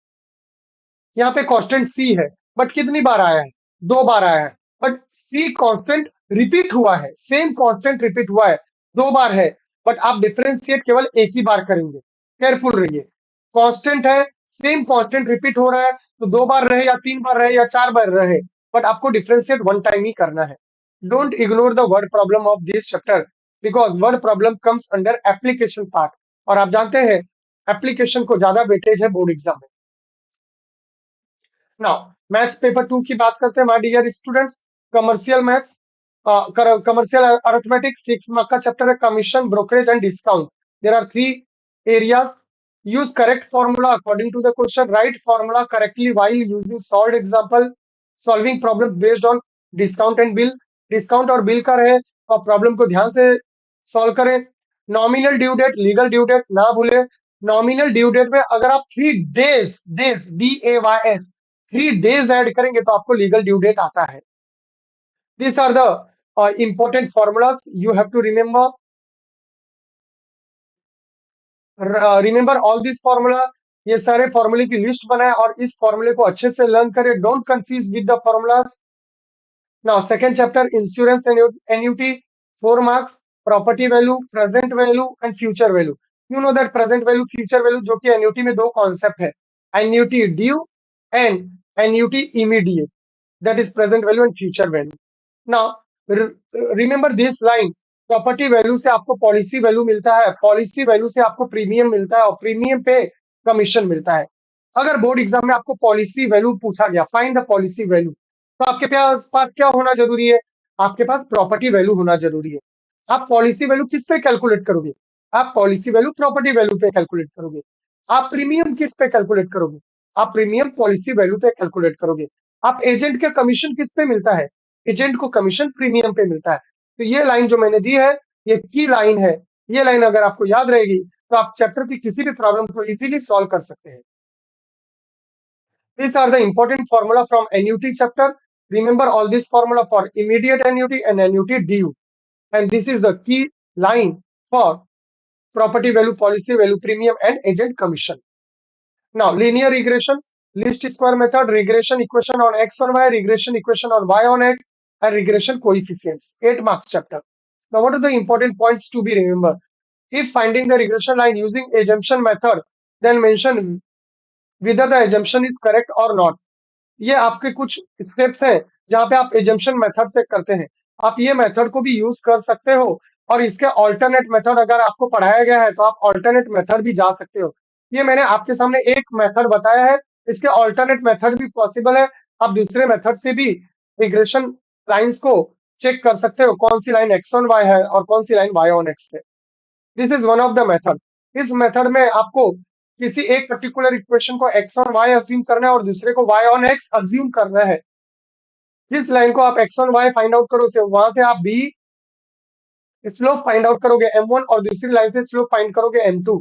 यहाँ पे कांस्टेंट सी है, बट कितनी बार आया है? 2 बार आया है। बट सी कांस्टेंट रिपीट हुआ है, सेम कांस्टेंट रिपीट हुआ है, 2 बार है, बट आप डिफरेंशिएट केवल एक ही बार करेंगे। केयरफुल रहिए। कांस्टेंट है, सेम कांस्टेंट रिपीट हो रहा है, तो 2 बार रहे या 3 बार रहे या 4 बार रहे, बट आपको डिफरेंशिएट वन टाइम ही करना है। Don't ignore the word problem of this chapter, because word problem comes under application part, और आप जानते हैं एप्लीकेशन को ज्यादा वेटेज है बोर्ड एग्जाम में। नाउ मैथ्स पेपर 2 की बात करते हैं my dear students. Commercial maths, commercial arithmetic 6 mark का चैप्टर है। Commission, brokerage and discount, there are 3 areas. Use correct formula according to the question, right formula correctly while using solved example, solving problem based on discount and bill. Discount और bill का रहे तो आप problem को ध्यान से solve करें। Nominal due date, legal due date ना भूले। नॉमिनल ड्यू डेट में अगर आप 3 days, days DAYS 3 days add करेंगे तो आपको लीगल ड्यू डेट आता है। These are the important formulas you have to remember. Remember all these formula, ये सारे फॉर्मूले की लिस्ट बनाए और इस फॉर्मूले को अच्छे से लर्न करें। Don't confuse with the formulas. Now second chapter, insurance annuity, 4 marks. Property value, present value and future value. You know that present value, future value, जो कि एन्युटी में 2 कॉन्सेप्ट है, annuity due and annuity immediate, that is present value and future value. Now remember this line, property value से आपको policy value मिलता है, policy value से आपको प्रीमियम मिलता है और प्रीमियम पे कमीशन मिलता है। अगर बोर्ड एग्जाम में आपको पॉलिसी वैल्यू पूछा गया, फाइंड द पॉलिसी वैल्यू, तो आपके पास क्या होना जरूरी है? आपके पास प्रॉपर्टी वैल्यू होना जरूरी है। आप पॉलिसी वैल्यू किस पे कैलकुलेट करोगे? आप पॉलिसी वैल्यू प्रॉपर्टी वैल्यू पे कैलकुलेट करोगे। आप प्रीमियम किस पे कैलकुलेट करोगे? आप प्रीमियम पॉलिसी वैल्यू पे कैलकुलेट करोगे। आप एजेंट का कमीशन किस पे मिलता है? एजेंट को कमीशन प्रीमियम पे मिलता है। तो ये लाइन जो मैंने दी है, ये की लाइन है। ये लाइन अगर आपको याद रहेगी तो आप चैप्टर की किसी भी प्रॉब्लम को इजीली सॉल्व कर सकते हैं। These are the important formula from annuity chapter. Remember all this formula for immediate annuity and annuity due. And this is the key line for property value, policy value, premium, and agent commission. Now, linear regression, least square method, regression equation on x on y, regression equation on y on x, and regression coefficients. 8 marks chapter. Now, what are the important points to be remembered? If finding the regression line using assumption method, then mention whether the assumption is correct or not. ये आपके कुछ steps हैं जहां पे आप assumption method से करते हैं। आप ये मेथड को भी यूज कर सकते हो और इसके ऑल्टरनेट मेथड अगर आपको पढ़ाया गया है तो आप ऑल्टरनेट मेथड भी जा सकते हो। ये मैंने आपके सामने एक मेथड बताया है, इसके ऑल्टरनेट मेथड भी पॉसिबल है। आप दूसरे मेथड से भी रिग्रेशन लाइंस को चेक कर सकते हो, कौन सी लाइन एक्स ऑन वाई है और कौन सी लाइन वाई ऑन एक्स है। This is one of the method. इस मेथड में आपको किसी एक पर्टिकुलर इक्वेशन को x ऑन y अज्यूम करना है और दूसरे को y ऑन x अज्यूम करना है। जिस लाइन को आप x on y find out करो से वहां से आप b स्लोप फाइंड आउट करोगे m1 और दूसरी लाइन से स्लोप फाइंड करोगे m2।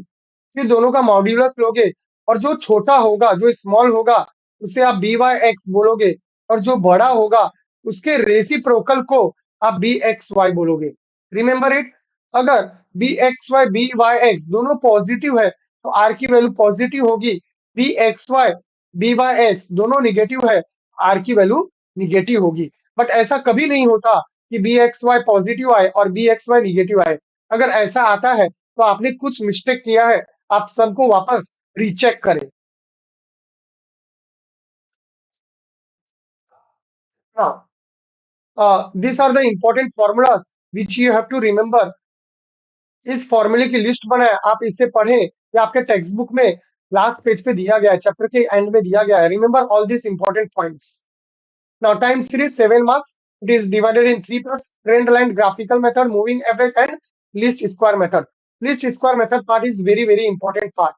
फिर दोनों का मॉड्यूलस लोगे और जो छोटा होगा, जो स्मॉल होगा, उसे आप बी वाई एक्स बोलोगे और जो बड़ा होगा उसके रेसिप्रोकल को आप बी एक्स वाई बोलोगे। Remember it. अगर बी वाई एक्स दोनों पॉजिटिव है तो आर की वैल्यू पॉजिटिव होगी। बी वाई एक्स दोनों निगेटिव है, आर की वैल्यू निगेटिव होगी। बट ऐसा कभी नहीं होता कि बी एक्स वाई पॉजिटिव आए और बी एक्स वाई निगेटिव आए। अगर ऐसा आता है तो आपने कुछ मिस्टेक किया है, आप सबको वापस रीचेक करें। This are the important formulas which you have to remember. इस फॉर्मूले की लिस्ट बनाए, आप इसे पढ़ें या आपके टेक्स्ट बुक में लास्ट पेज पे दिया गया है, चैप्टर के एंड में दिया गया है। Remember all this important points. Now time series 7 marks. It is divided in 3 parts: trend line, graphical method, moving average, and least square method. Least square method part is very important part.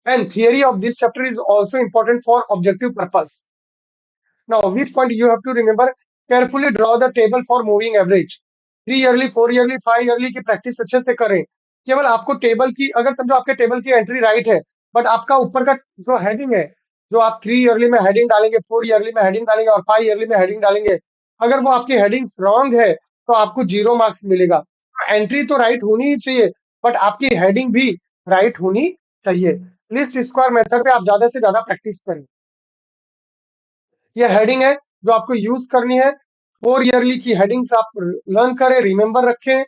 And theory of this chapter is also important for objective purpose. Now, which point you have to remember? Carefully draw the table for moving average. 3 yearly, 4 yearly, 5 yearly की practice अच्छे से करें। केवल आपको table की, अगर समझो आपके टेबल की एंट्री राइट है, बट आपका ऊपर का जो हेडिंग है, जो आप 3 ईयरली में हेडिंग डालेंगे, 4 ईयरली में हेडिंग डालेंगे और 5 ईयरली में हेडिंग डालेंगे, अगर वो आपकी हेडिंग्स रॉन्ग है तो आपको 0 मार्क्स मिलेगा। एंट्री तो राइट होनी ही चाहिए, बट आपकी हेडिंग भी राइट होनी चाहिए। लिस्ट स्क्वायर मेथड पे आप ज्यादा से ज्यादा प्रैक्टिस करें। ये हेडिंग है जो आपको यूज करनी है। 4 ईयरली की हेडिंग्स आप लर्न करें, रिमेंबर रखें।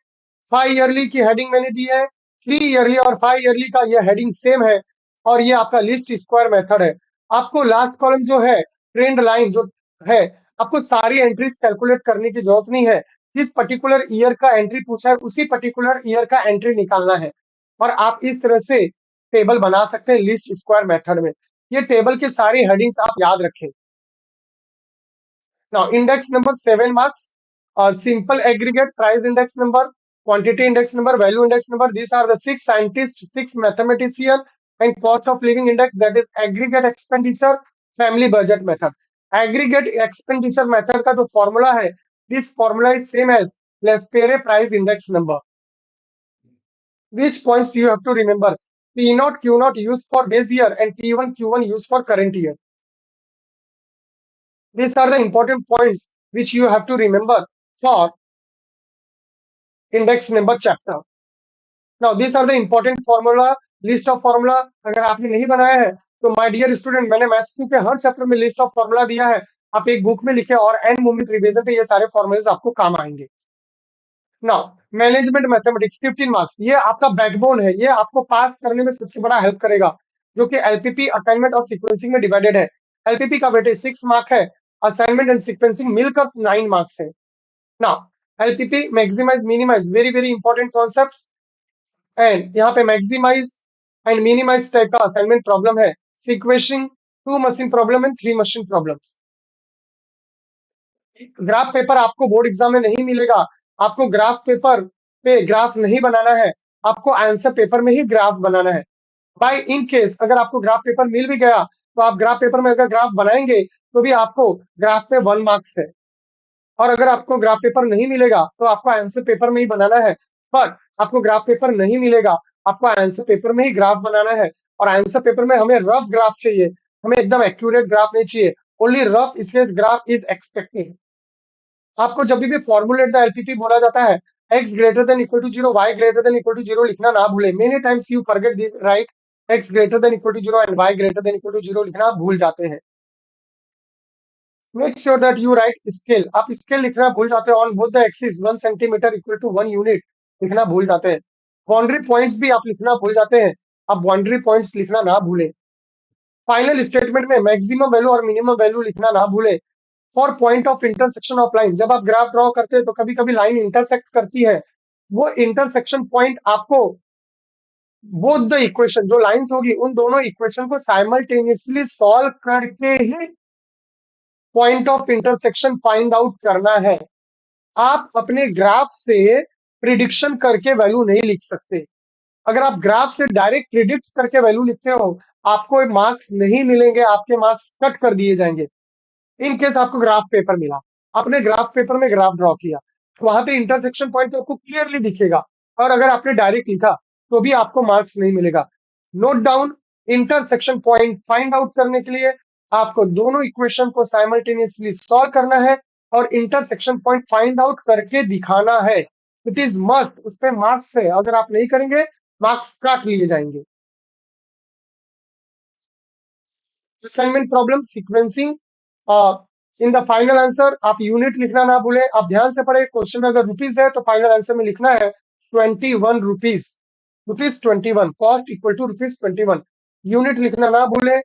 5 ईयरली की हेडिंग मैंने दी है। 3 ईयरली और 5 ईयरली का ये हेडिंग सेम है और ये आपका लिस्ट स्क्वायर मेथड है। आपको लास्ट कॉलम जो है, ट्रेंड लाइन जो है, आपको सारी एंट्रीज कैलकुलेट करने की जरूरत नहीं है। जिस पर्टिकुलर ईयर का एंट्री पूछा है उसी पर्टिकुलर ईयर का एंट्री निकालना है और आप इस तरह से टेबल बना सकते हैं लिस्ट स्क्वायर मेथड में। ये टेबल के सारी हेडिंग्स आप याद रखें। Now, index number 7 marks. Simple aggregate, price index number, quantity index number, value index number. These are the 6 scientists, 6 mathematicians, and cost of living index, that is aggregate expenditure, family budget method. Aggregate expenditure method का जो formula है, this formula is same as Laspere price index number. Which points you have to remember? P naught, Q naught used for base year and P1, Q1 used for current year. These are the important points which you have to remember for index number chapter. Now, these are the important formula, list of formula. अगर आपने नहीं बनाया है तो my dear student, मैंने maths के हर chapter में list of formula दिया है। आप एक बुक में लिखे और एंड मोमेंट रिवीजन पे ये सारे फॉर्मूलेस आपको काम आएंगे। नाउ, मैनेजमेंट मैथमेटिक्स 15 मार्क्स, ये आपका बैकबोन है, ये आपको पास करने में सबसे बड़ा हेल्प करेगा, जो कि एलपीपी, असाइनमेंट और सीक्वेंसिंग में डिवाइडेड है। एलपीपी का वेटेज 6 मार्क है, असाइनमेंट एंड सीक्वेंसिंग मिलकर 9 मार्क्स है। Now, LPP maximise minimise, very important concepts. And यहाँ पे मैक्सिमाइज एंड मिनिमाइज टाइप का असाइनमेंट प्रॉब्लम है। Sequencing 2 machine problem and 3 machine problems. Graph paper आपको बोर्ड एग्जाम में नहीं मिलेगा। आपको ग्राफ पेपर पे ग्राफ नहीं बनाना है, आपको आंसर पेपर में ही ग्राफ बनाना है। बाय इन केस अगर आपको ग्राफ पेपर मिल भी गया तो आप ग्राफ पेपर में अगर ग्राफ बनाएंगे तो भी आपको ग्राफ पे 1 मार्क्स है। और अगर आपको ग्राफ पेपर नहीं मिलेगा तो आपको आंसर पेपर में ही बनाना है। पर आपको ग्राफ पेपर नहीं मिलेगा, आपको आंसर पेपर में ही ग्राफ बनाना है। और आंसर पेपर में हमें रफ ग्राफ चाहिए, हमें एकदम एक्यूरेट ग्राफ नहीं चाहिए। ओनली रफ, इसलिए ग्राफ इज एक्सपेक्टेड। आपको जब भी फॉर्मुलेट द एलपीपी बोला जाता है, x greater than equal to 0, y greater than equal to 0 लिखना ना भूले। Many times you forget this, right? x greater than equal to 0 and y greater than equal to 0 लिखना भूल जाते हैं। Make sure that you write scale, आप scale लिखना भूल जाते हैं। On both the axis 1 centimetre equal to 1 unit लिखना भूल जाते हैं। बाउंड्री पॉइंट्स भी आप लिखना भूल जाते हैं, आप बाउंड्री पॉइंट्स लिखना ना भूले। फाइनल स्टेटमेंट में मैक्सिमम वैल्यू और मिनिमम वैल्यू लिखना ना भूले। For point of intersection of line, जब आप ग्राफ ड्रॉ करते हैं तो कभी कभी लाइन इंटरसेक्ट करती है, वो इंटरसेक्शन पॉइंट आपको बोथ द इक्वेशन, जो लाइंस होगी उन दोनों इक्वेशन को साइमल्टेनियसली सॉल्व करके ही point of intersection find out करना है। आप अपने ग्राफ से प्रिडिक्शन करके वैल्यू नहीं लिख सकते। अगर आप ग्राफ से डायरेक्ट प्रिडिक्ट करके वैल्यू लिखते हो, आपको मार्क्स नहीं मिलेंगे, आपके मार्क्स कट कर दिए जाएंगे। इन केस आपको ग्राफ पेपर मिला, आपने ग्राफ पेपर में ग्राफ ड्रॉ किया, तो वहां पे इंटरसेक्शन पॉइंट आपको क्लियरली दिखेगा, और अगर आपने डायरेक्ट लिखा तो भी आपको मार्क्स नहीं मिलेगा। Note down, intersection point find out करने के लिए आपको दोनों इक्वेशन को साइमल्टेनियसली सॉल्व करना है और इंटरसेक्शन पॉइंट फाइंड आउट करके दिखाना है। इट इज मस्ट, उस पर मार्क्स है, अगर आप नहीं करेंगे मार्क्स काट लिए जाएंगे। Assignment problem sequencing, in the final answer आप यूनिट लिखना ना भूलें। आप ध्यान से पढ़े, क्वेश्चन में अगर रुपीज है तो फाइनल आंसर में लिखना है 21 rupees, rupees 21, cost equal to rupees 21। Unit लिखना ना भूलें।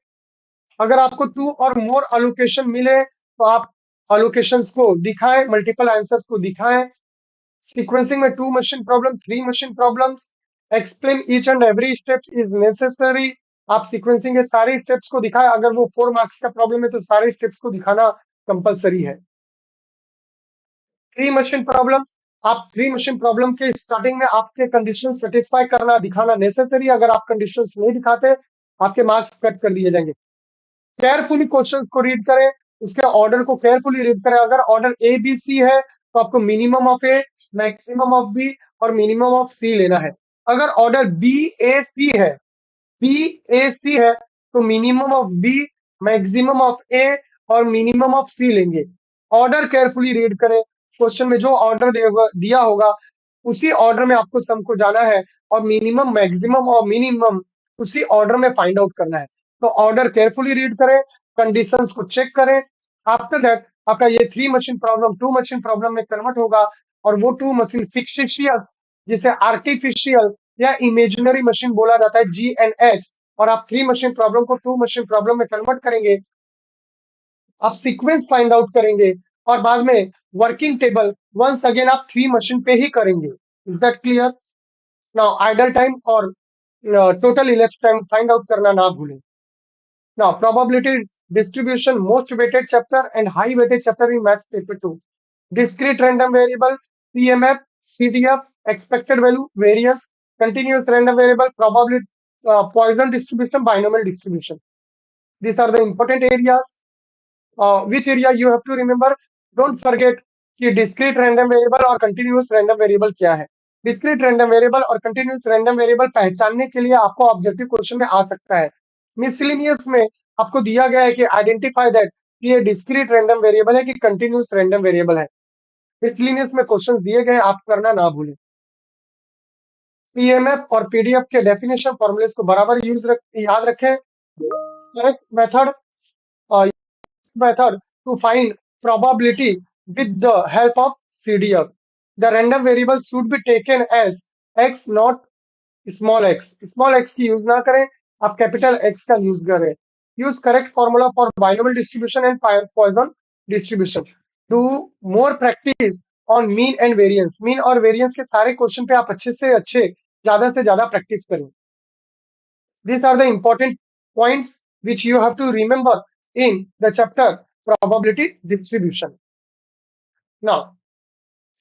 अगर आपको टू और मोर अलोकेशन मिले तो आप अलोकेशंस को दिखाएं, मल्टीपल आंसर्स को दिखाएं। सीक्वेंसिंग में 2 machine problem, 3 machine problems, explain each and every step is necessary. आप सीक्वेंसिंग के सारे स्टेप्स को दिखाएं, अगर वो 4 मार्क्स का प्रॉब्लम है तो सारे स्टेप्स को दिखाना कंपलसरी है। 3 मशीन प्रॉब्लम, आप 3 मशीन प्रॉब्लम के स्टार्टिंग में आपके कंडीशन सेटिस्फाई करना दिखाना नेसेसरी। अगर आप कंडीशंस नहीं दिखाते, आपके मार्क्स कट कर दिए जाएंगे। केयरफुली क्वेश्चंस को रीड करें, उसके ऑर्डर को केयरफुली रीड करें। अगर ऑर्डर ए बी सी है तो आपको minimum of A, maximum of B और मिनिमम ऑफ सी लेना है। अगर ऑर्डर बी ए सी है, बी ए सी है तो minimum of B, maximum of A और मिनिमम ऑफ सी लेंगे। ऑर्डर केयरफुली रीड करें, क्वेश्चन में जो ऑर्डर दिया होगा उसी ऑर्डर में आपको सम को जाना है, और मिनिमम, मैक्सिमम और मिनिमम उसी ऑर्डर में फाइंड आउट करना है। तो ऑर्डर केयरफुली रीड करें, कंडीशंस को चेक करें। आफ्टर दैट आपका ये 3 मशीन प्रॉब्लम 2 मशीन प्रॉब्लम में कन्वर्ट होगा, और वो 2 मशीन फिक्टिशियस, जिसे आर्टिफिशियल या इमेजिनरी मशीन बोला जाता है, G&H, और आप 3 मशीन प्रॉब्लम को 2 मशीन प्रॉब्लम में कन्वर्ट करेंगे। आप सीक्वेंस फाइंड आउट करेंगे, और बाद में वर्किंग टेबल वंस अगेन आप 3 मशीन पे ही करेंगे। Is that clear? Now idle time और total elapsed time find out करना ना भूलें। Now probability distribution, most weighted chapter and high weighted chapter in maths paper 2। discrete random variable, PMF, CDF, expected value, variance, continuous random variable, probability, Poisson distribution, binomial distribution. These are the important areas. Which area you have to remember? Don't forget कि discrete random variable और continuous random variable क्या है। discrete random variable और continuous random variable पहचानने के लिए आपको objective question में आ सकता है। मिसलिनियस में आपको दिया गया है कि आइडेंटिफाई दैट ये डिस्क्रीट रैंडम वेरिएबल है कि कंटिन्यूस रैंडम वेरिएबल है। मिसलिनियस में क्वेश्चन दिए गए, आप करना ना भूलें। पीएमएफ और पीडीएफ के डेफिनेशन फॉर्मूलेस को बराबर याद रखें। Correct method, method to find probability with the help of CDF. The random variables should be taken as x, not small x. Small x की यूज ना करें, आप कैपिटल x का यूज करें। Use correct formula for binomial distribution and Poisson distribution. Do more practice on mean and variance. Mean और variance के सारे question पे आप अच्छे ज्यादा से ज्यादा प्रैक्टिस करें। These are the important points which you have to remember in the chapter probability distribution. Now,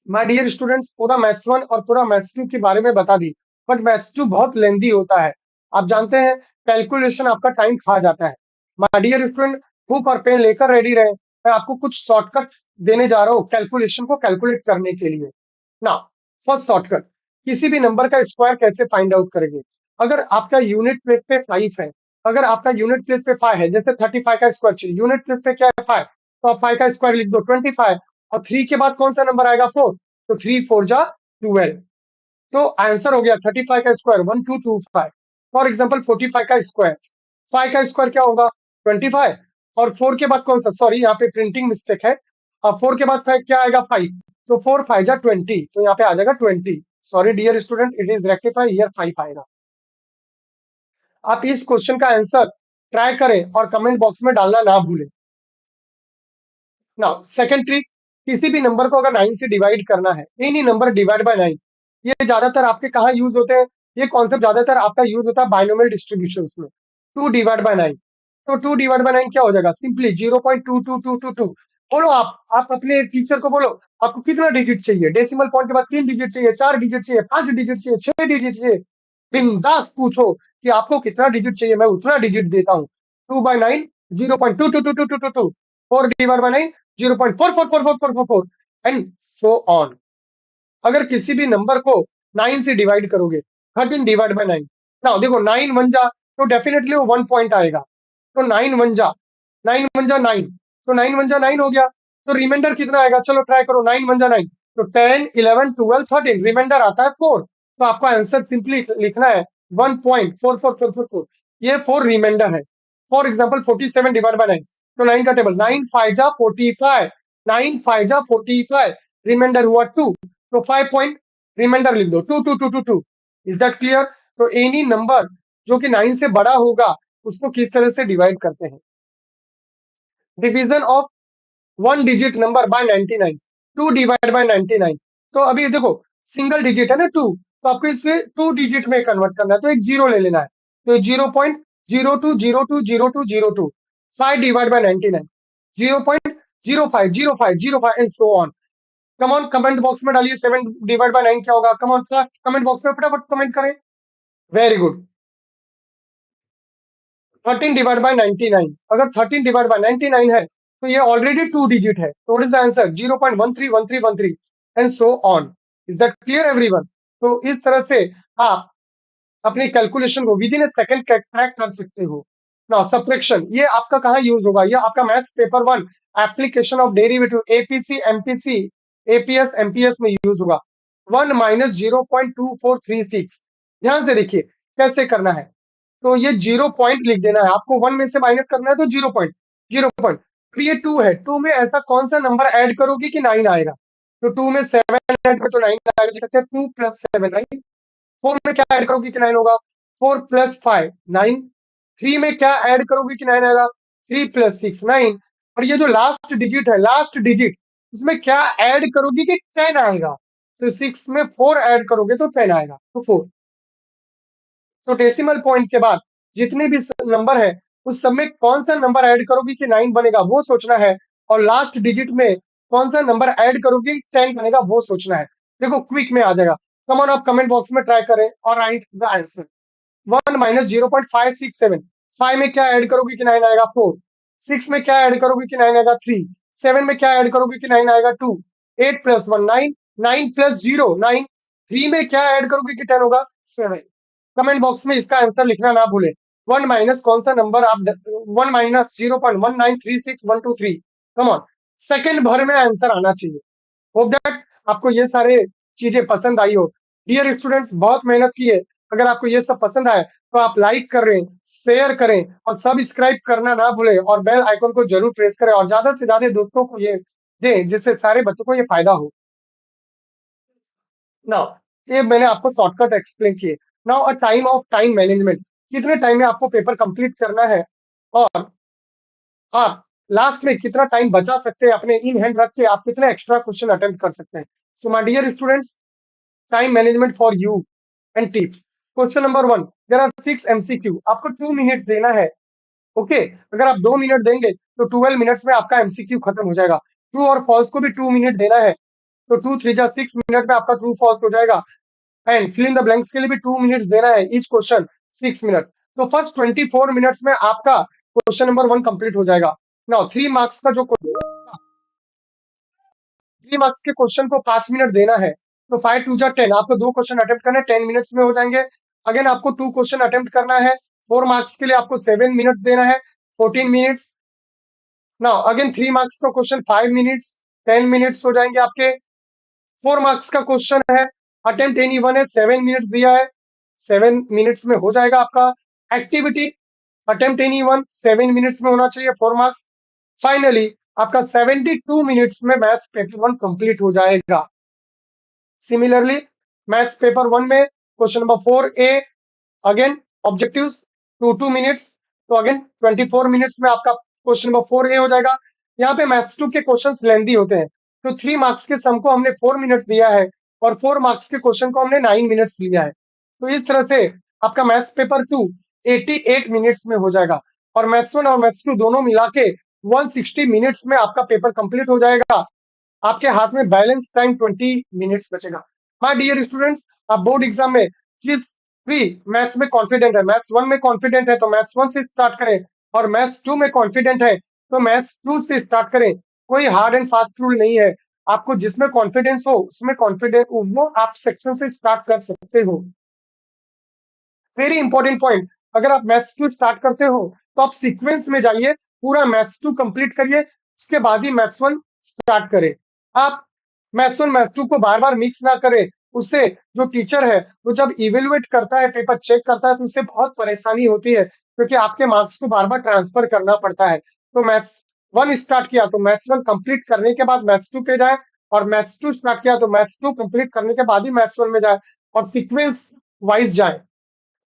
my dear students, पूरा मैथ्स 1 और पूरा मैथ्स 2 के बारे में बता दी, बट मैथ्स 2 बहुत लेंदी होता है। आप जानते हैं कैलकुलेशन आपका टाइम खा जाता है। माय डियर स्टूडेंट, बुक और पेन लेकर रेडी रहे, मैं आपको कुछ शॉर्टकट देने जा रहा हूँ कैलकुलेशन को कैलकुलेट करने के लिए। ना, फर्स्ट शॉर्टकट, किसी भी नंबर का स्क्वायर कैसे फाइंड आउट करेंगे। अगर आपका यूनिट प्लेस पे 5 है, अगर आपका यूनिट प्लेस पे 5 है, जैसे 35 का स्क्वायर चाहिए, यूनिट प्लेस पे क्या है 5, तो आप 5 का स्क्वायर लिख दो 25, और 3 के बाद कौन सा नंबर आएगा 4, तो 3 4 जा 12, तो आंसर हो गया 35 का स्क्वायर 1225। फॉर एग्जाम्पल 45 का स्क्वायर, 5 का स्क्वायर क्या होगा 25, और 4 के बाद कौन सा, सॉरी यहाँ पे प्रिंटिंग मिस्टेक है, अब 4 के बाद 5 क्या आएगा 5, तो 4 5 जा 20, तो यहाँ पे आ जाएगा 20। Sorry dear student, it is rectify, here 5 आएगा। आप इस क्वेश्चन का आंसर ट्राई करें और कमेंट बॉक्स में डालना ना भूलें। नाउ सेकंड ट्रिक, किसी भी नंबर को अगर 9 से डिवाइड करना है, एनी नंबर डिवाइड बाय 9, ये ज्यादातर आपके कहाँ यूज होते हैं, ये कॉन्सेप्ट ज्यादातर आपका यूज होता है बाइनोमियल डिस्ट्रीब्यूशंस में। 2 डिवाइड बाय 9, तो 2 डिवाइड बाय 9 क्या हो जाएगा, सिंपली 0.22222। बोलो, आप अपने टीचर को बोलो आपको कितना डिजिट चाहिए, डेसिमल पॉइंट के बाद 3 डिजिट चाहिए, 4 डिजिट चाहिए, 5 डिजिट चाहिए, 6 डिजिट चाहिए, बिंदास पूछो कि आपको कितना डिजिट चाहिए, मैं उतना डिजिट देता हूँ। 2/9 0.2222222, 4 divide by 9 0.444444 and so on. अगर किसी भी नंबर को 9 से डिवाइड करोगे, 13 डिवाइड बाय 9, ना देखो 9 वन जा तो डेफिनेटली वो 1 पॉइंट आएगा। तो 9 वन जा 9, तो 9 वन जा 9 हो गया। तो रिमाइंडर कितना आएगा, चलो ट्राई करो। 9 वन जा 9, तो 10 11 12 13, रिमाइंडर आता है 4। तो आपका आंसर सिंपली लिखना है 1.44444। ये 4 रिमाइंडर है। फॉर एग्जाम्पल 47 डिवाइड बाय 9, तो 9 का टेबल 9 5 जा 45, 9 5 जा 45, रिमाइंडर हुआ 2, तो 5 पॉइंट रिमाइंडर लिख दो 22222। Is that clear? तो एनी नंबर जो कि 9 से बड़ा होगा उसको किस तरह से डिवाइड करते हैं। Division of one digit number by 99, 2 divide by 99। तो अभी देखो सिंगल डिजिट है ना 2, तो आपको इसे 2 डिजिट में कन्वर्ट करना है, तो एक जीरो ले लेना है। तो 0.02020202, 5 divide by 99, 0.050505 and so on. Come on comment box में डालिए 7 डिवाइड बाय 9 क्या होगा। कम ऑन कमेंट बॉक्स में फटाफट कमेंट करें। Very good. 13 डिवाइड बाय 99, अगर 13 डिवाइड बाय 99 है तो ये ऑलरेडी 2 डिजिट है। तो what is the answer? 0.131313 and so on. Is that clear everyone? तो इस तरह से आप अपनी कैलकुलेशन को with in A second track कर सकते हो। नाउ सब्ट्रैक्शन, ये आपका कहाँ यूज होगा? ये आपका maths paper 1 application of derivative APC MPC APS MPS में यूज होगा। 1 माइनस 0.2436। ध्यान से देखिए कैसे करना है। तो ये 0 पॉइंट लिख देना है आपको। 1 में से माइनस करना है तो 0 पॉइंट 0 पॉइंट। तो ये 2 है, 2 में ऐसा कौन सा नंबर ऐड करोगे कि 9 आएगा? तो 2 में 7 ऐड करो तो 9 आएगा। लिख सकते हैं 2 प्लस 7, राइट। 4 में क्या ऐड करोगे कि 9 होगा? 4 प्लस 5 9। 3 में क्या ऐड करोगे कि 9 आएगा? 3 प्लस 6 9। और ये जो लास्ट डिजिट है, लास्ट डिजिट, उसमें क्या ऐड करोगे कि 10 आएगा? तो 6 में 4 ऐड करोगे तो 10 आएगा, तो 4। तो डेसिमल पॉइंट के बाद जितने भी नंबर है उस सब में कौन सा नंबर ऐड करोगे कि 9 बनेगा वो सोचना है। और लास्ट डिजिट में कौन सा नंबर ऐड करोगे कि 10 बनेगा वो सोचना है। देखो क्विक में आ जाएगा। कम ऑन, आप कमेंट बॉक्स में ट्राई करें और राइट द आंसर। 1 माइनस 0.567, 5 में क्या ऐड करोगे कि 9 आएगा? 4। 6 में क्या ऐड करोगे कि 9 आएगा? 3। 7 में क्या ऐड करोगे कि 9 आएगा? 2। 8 प्लस 1 9, 9 प्लस 0 9। 3 में क्या ऐड करोगे कि 10 होगा? 7। कमेंट बॉक्स में इसका आंसर लिखना ना भूले। 1 माइनस कौन सा नंबर आप 1 माइनस 0.1936123। कम ऑन, सेकंड भर में आंसर आना चाहिए। होप दैट आपको ये सारे चीजें पसंद आई हो। डियर स्टूडेंट्स, बहुत मेहनत की है। अगर आपको ये सब पसंद आए तो आप लाइक करें, शेयर करें और सब्सक्राइब करना ना भूलें और बेल आइकन को जरूर प्रेस करें और ज्यादा से ज्यादा दोस्तों को ये दें जिससे सारे बच्चों को ये फायदा हो। नाउ ये मैंने आपको शॉर्टकट एक्सप्लेन किए। Now a time of time management, कितने टाइम में आपको पेपर कंप्लीट करना है और आप लास्ट में कितना टाइम बचा सकते हैं अपने इन हैंड रख के, आप कितने एक्स्ट्रा क्वेश्चन अटेम्प्ट कर सकते हैं। So my dear students, time management for you and tips. Question number 1, there are 6 MCQ, आपको 2 मिनट्स देना है। ओके, अगर आप 2 मिनट देंगे तो 12 मिनट्स में आपका एमसीक्यू खत्म हो जाएगा। ट्रू और फॉल्स को भी 2 मिनट देना है, तो 2 3 जा 6 मिनट में आपका ट्रू फॉल्स हो जाएगा। And fill in the blanks के लिए भी 2 मिनट्स देना है, ईच क्वेश्चन 6 मिनट। तो फर्स्ट 24 मिनट्स में आपका क्वेश्चन नंबर 1 कंप्लीट हो जाएगा। नाउ 3 मार्क्स का जो 3 मार्क्स के क्वेश्चन को 5 मिनट देना है, तो 5 2 जा 10, आपको 2 क्वेश्चन अटेम्प्ट करना है, 10 मिनट्स में हो जाएंगे। अगेन आपको 2 क्वेश्चन अटेम्प्ट करना है, 4 मार्क्स के लिए आपको 7 मिनट्स देना है, 14 मिनट्स। नाउ अगेन 3 मार्क्स का क्वेश्चन 5 मिनट्स, 10 मिनट्स हो जाएंगे आपके। 4 मार्क्स का क्वेश्चन है, अटेम्प्ट एनी वन है, 7 मिनट्स दिया है, 7 मिनट्स में हो जाएगा आपका। Activity attempt any one 7 minutes में होना चाहिए, 4 मार्क्स। फाइनली आपका 72 मिनट्स में मैथ्स पेपर 1 कंप्लीट हो जाएगा। सिमिलरली मैथ्स पेपर 1 में question number 4A, again objectives 2 minutes, तो अगेन 24 मिनट्स में आपका क्वेश्चन नंबर 4A हो जाएगा। यहाँ पे मैथ्स 2 के क्वेश्चंस लेंदी होते हैं, तो 3 मार्क्स के सम को हमने 4 मिनट्स दिया है और 4 मार्क्स के क्वेश्चन को हमने 9 मिनट्स लिया है। तो इस तरह से आपका मैथ्स पेपर 2 88 मिनट्स में हो जाएगा और मैथ्स 1 और मैथ्स 2 दोनों मिला के 160 मिनट्स में आपका पेपर कंप्लीट हो जाएगा। आपके हाथ में बैलेंस टाइम 20 मिनट्स बचेगा। माय डियर स्टूडेंट्स, आप बोर्ड एग्जाम में जिस भी मैथ्स में कॉन्फिडेंट है, मैथ्स 1 में कॉन्फिडेंट है तो मैथ्स 1 से स्टार्ट करें, और मैथ्स 2 में कॉन्फिडेंट है तो मैथ्स 2 से स्टार्ट करें। कोई हार्ड एंड फास्ट रूल नहीं है। आपको जिसमें कॉन्फिडेंस हो उसमें कॉन्फिडेंट वो आप सेक्शन से स्टार्ट कर सकते हो। वेरी इंपॉर्टेंट पॉइंट, अगर आप मैथ्स 2 स्टार्ट करते हो तो आप सीक्वेंस में जाइए, पूरा मैथ्स 2 कंप्लीट करिए, उसके बाद ही मैथ्स 1 स्टार्ट करें। आप मैथ्स 1 मैथ्स 2 को बार-बार मिक्स ना करें। उससे जो टीचर है वो जब इवैल्यूएट करता है, पेपर चेक करता है तो उसे बहुत परेशानी होती है, क्योंकि आपके मार्क्स को बार-बार ट्रांसफर करना पड़ता है। तो मैथ्स 1 स्टार्ट किया तो मैथ्स 1 कंप्लीट करने के बाद मैथ्स 2 पे जाएँ, और मैथ्स 2 स्टार्ट किया तो मैथ्स 2 कंप्लीट करने के बाद ही मैथ्स 1 में जाएँ, और सीक्वेंस वाइज़ जाएँ।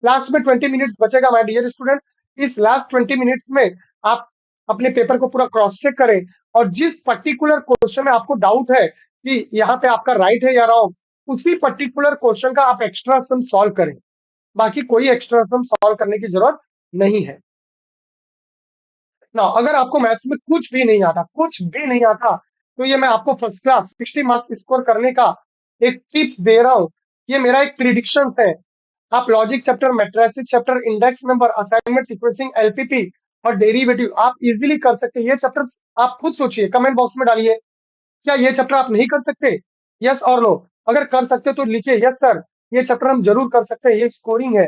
लास्ट में 20 मिनट्स बचेगा माय डियर स्टूडेंट। इस लास्ट 20 मिनट्स में आप अपने पेपर को पूरा क्रॉस चेक करें, और जिस पर्टिकुलर क्वेश्चन में आपको डाउट है कि यहाँ पे आपका राइट है या रॉन्ग, उसी पर्टिकुलर क्वेश्चन का आप एक्स्ट्रा सम सॉल्व करें। बाकी कोई एक्स्ट्रा सम सॉल्व करने की जरूरत नहीं है। ना अगर आपको मैथ्स में कुछ भी नहीं आता, तो ये मैं आपको फर्स्ट क्लास 60 मार्क्स स्कोर करने का एक टिप्स दे रहा हूँ। ये मेरा एक प्रिडिक्शंस है। आप logic chapter, matrix chapter, index number, assignment, sequencing, LPP और डेरिवेटिव आप इजीली कर सकते हैं। ये चैप्टर्स आप खुद सोचिए, कमेंट बॉक्स में डालिए, क्या ये चैप्टर आप नहीं कर सकते? यस और नो? अगर कर सकते हो तो लिखिए यस सर, ये चैप्टर हम जरूर कर सकते हैं, ये स्कोरिंग है।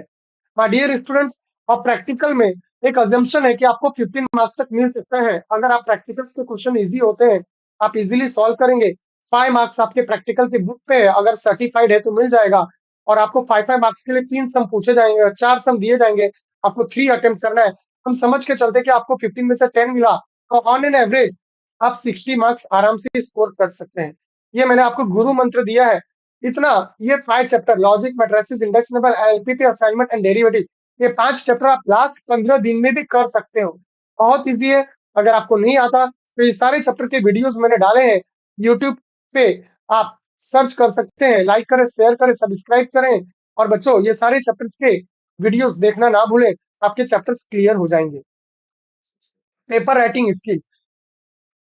माय डियर स्टूडेंट्स, और प्रैक्टिकल में एक अजम्पशन है कि आपको 15 मार्क्स तक मिल सकते हैं। अगर आप प्रैक्टिकल्स के क्वेश्चन इजी होते हैं, आप इजीली सॉल्व करेंगे। 5 मार्क्स आपके प्रैक्टिकल की बुक पे है, अगर सर्टिफाइड है तो मिल जाएगा। और आपको 5-5 मार्क्स के लिए 3 सम पूछे जाएंगे, 4 सम दिए जाएंगे, आपको 3 अटेम्प्ट करना है। हम समझ के चलते कि आपको 15 में से 10 मिला, तो ऑन एन एवरेज आप 60 मार्क्स आराम से स्कोर कर सकते हैं। ये मैंने आपको गुरु मंत्र दिया है। इतना, ये 5 chapter logic, matrices, index number, LPP, assignment and derivative, ये 5 चैप्टर आप लास्ट 15 दिन में भी कर सकते हो। बहुत ईज़ी है। अगर आपको नहीं आता तो ये सारे चैप्टर के वीडियोज़ मैंने डाले हैं यूट्यूब पे, आप सर्च कर सकते हैं। लाइक करें, शेयर करें, सब्सक्राइब करें, और बच्चों ये सारे चैप्टर्स के वीडियोज़ देखना ना भूलें, आपके चैप्टर्स क्लियर हो जाएँगे। Paper writing skill,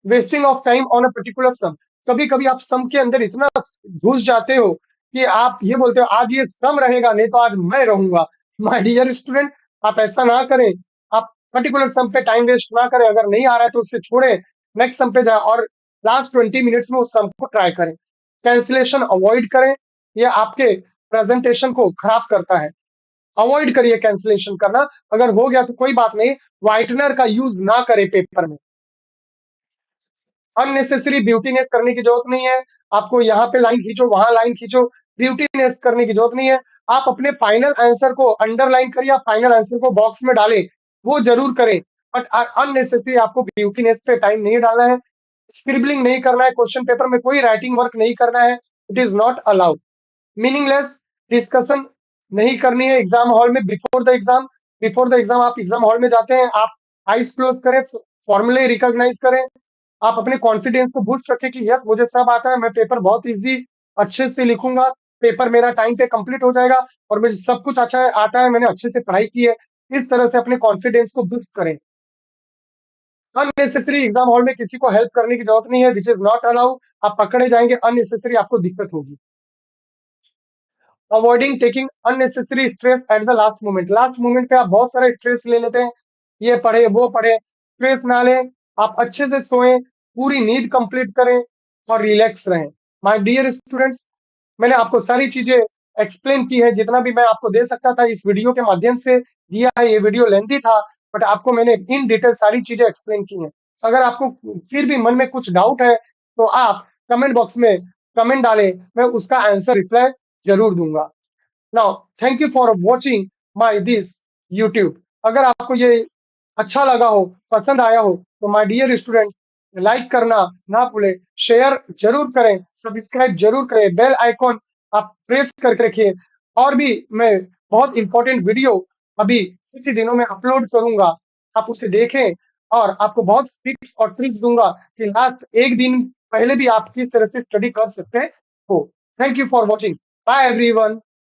wasting of time on a particular sum. कभी-कभी आप सम के अंदर इतना घुस जाते हो कि आप ये बोलते हो आज ये सम रहेगा, नहीं तो आज मैं रहूँगा। माय डियर स्टूडेंट, आप ऐसा ना करें। आप पर्टिकुलर सम पे टाइम वेस्ट ना करें। अगर नहीं आ रहा है तो उसे छोड़ें, नेक्स्ट सम पे जाएँ, और लास्ट 20 मिनट्स में उस सम को ट्राई करें। कैंसलेशन अवॉइड करें, ये आपके प्रेजेंटेशन को खराब करता है। अवॉइड करिए कैंसलेशन करना। अगर हो गया तो कोई बात नहीं, व्हाइटनर का यूज़ ना करें पेपर में। अननेसेसरी ब्यूटीनेस करने की जरूरत नहीं है। आपको यहाँ पे लाइन खींचो, वहाँ लाइन खींचो, ब्यूटीनेस करने की जरूरत नहीं है। आप अपने फाइनल आंसर को अंडरलाइन करिए, फाइनल आंसर को बॉक्स में डालें, वो ज़रूर करें। बट अननेसेसरी आपको ब्यूटीनेस पे टाइम नहीं डालना है, स्क्रिबलिंग नहीं करना है, क्वेश्चन पेपर में कोई राइटिंग वर्क नहीं करना है। It is not allowed. Meaningless discussion नहीं करनी है एग्जाम हॉल में before the exam. Before the exam आप एग्जाम हॉल में जाते हैं, आप आईज क्लोज करें, फॉर्मूले रिकॉग्नाइज करें, आप अपने कॉन्फिडेंस को बूस्ट रखें कि यस मुझे सब आता है, मैं पेपर बहुत इजी अच्छे से लिखूंगा, पेपर मेरा टाइम पे कंप्लीट हो जाएगा, और मुझे सब कुछ अच्छा है आता है, मैंने अच्छे से पढ़ाई की है। इस तरह से अपने कॉन्फिडेंस को बूस्ट करें। अननेसेसरी एग्जाम हॉल में किसी को हेल्प करने की जरूरत नहीं है, विच इज नॉट अलाउ। आप पकड़े जाएंगे, अननेसेसरी आपको दिक्कत होगी। Avoiding taking unnecessary stress at the last moment. Last moment पे आप बहुत सारा स्ट्रेस ले लेते हैं, ये पढ़े वो पढ़े, स्ट्रेस ना लें। आप अच्छे से सोएं, पूरी नींद कंप्लीट करें, और रिलैक्स रहें। माय डियर स्टूडेंट्स, मैंने आपको सारी चीजें एक्सप्लेन की है, जितना भी मैं आपको दे सकता था इस वीडियो के माध्यम से दिया है। ये वीडियो लेंथी था, बट आपको मैंने इन डिटेल सारी चीजें एक्सप्लेन की हैं। अगर आपको फिर भी मन में कुछ डाउट है तो आप कमेंट बॉक्स में कमेंट डालें, मैं उसका आंसर रिप्लाई जरूर दूंगा। Now thank you for watching my this YouTube. अगर आपको ये अच्छा लगा हो, पसंद आया हो, तो माय डियर स्टूडेंट लाइक करना ना भूलें, शेयर जरूर करें, सब्सक्राइब जरूर करें, बेल आइकॉन आप प्रेस करके रखिए। और भी मैं बहुत इंपॉर्टेंट वीडियो अभी कुछ ही दिनों में अपलोड करूंगा, आप उसे देखें, और आपको बहुत टिप्स और ट्रिक्स दूंगा कि लास्ट एक दिन पहले भी आप किस तरह से स्टडी कर सकते हो। Thank you for watching. Bye everyone.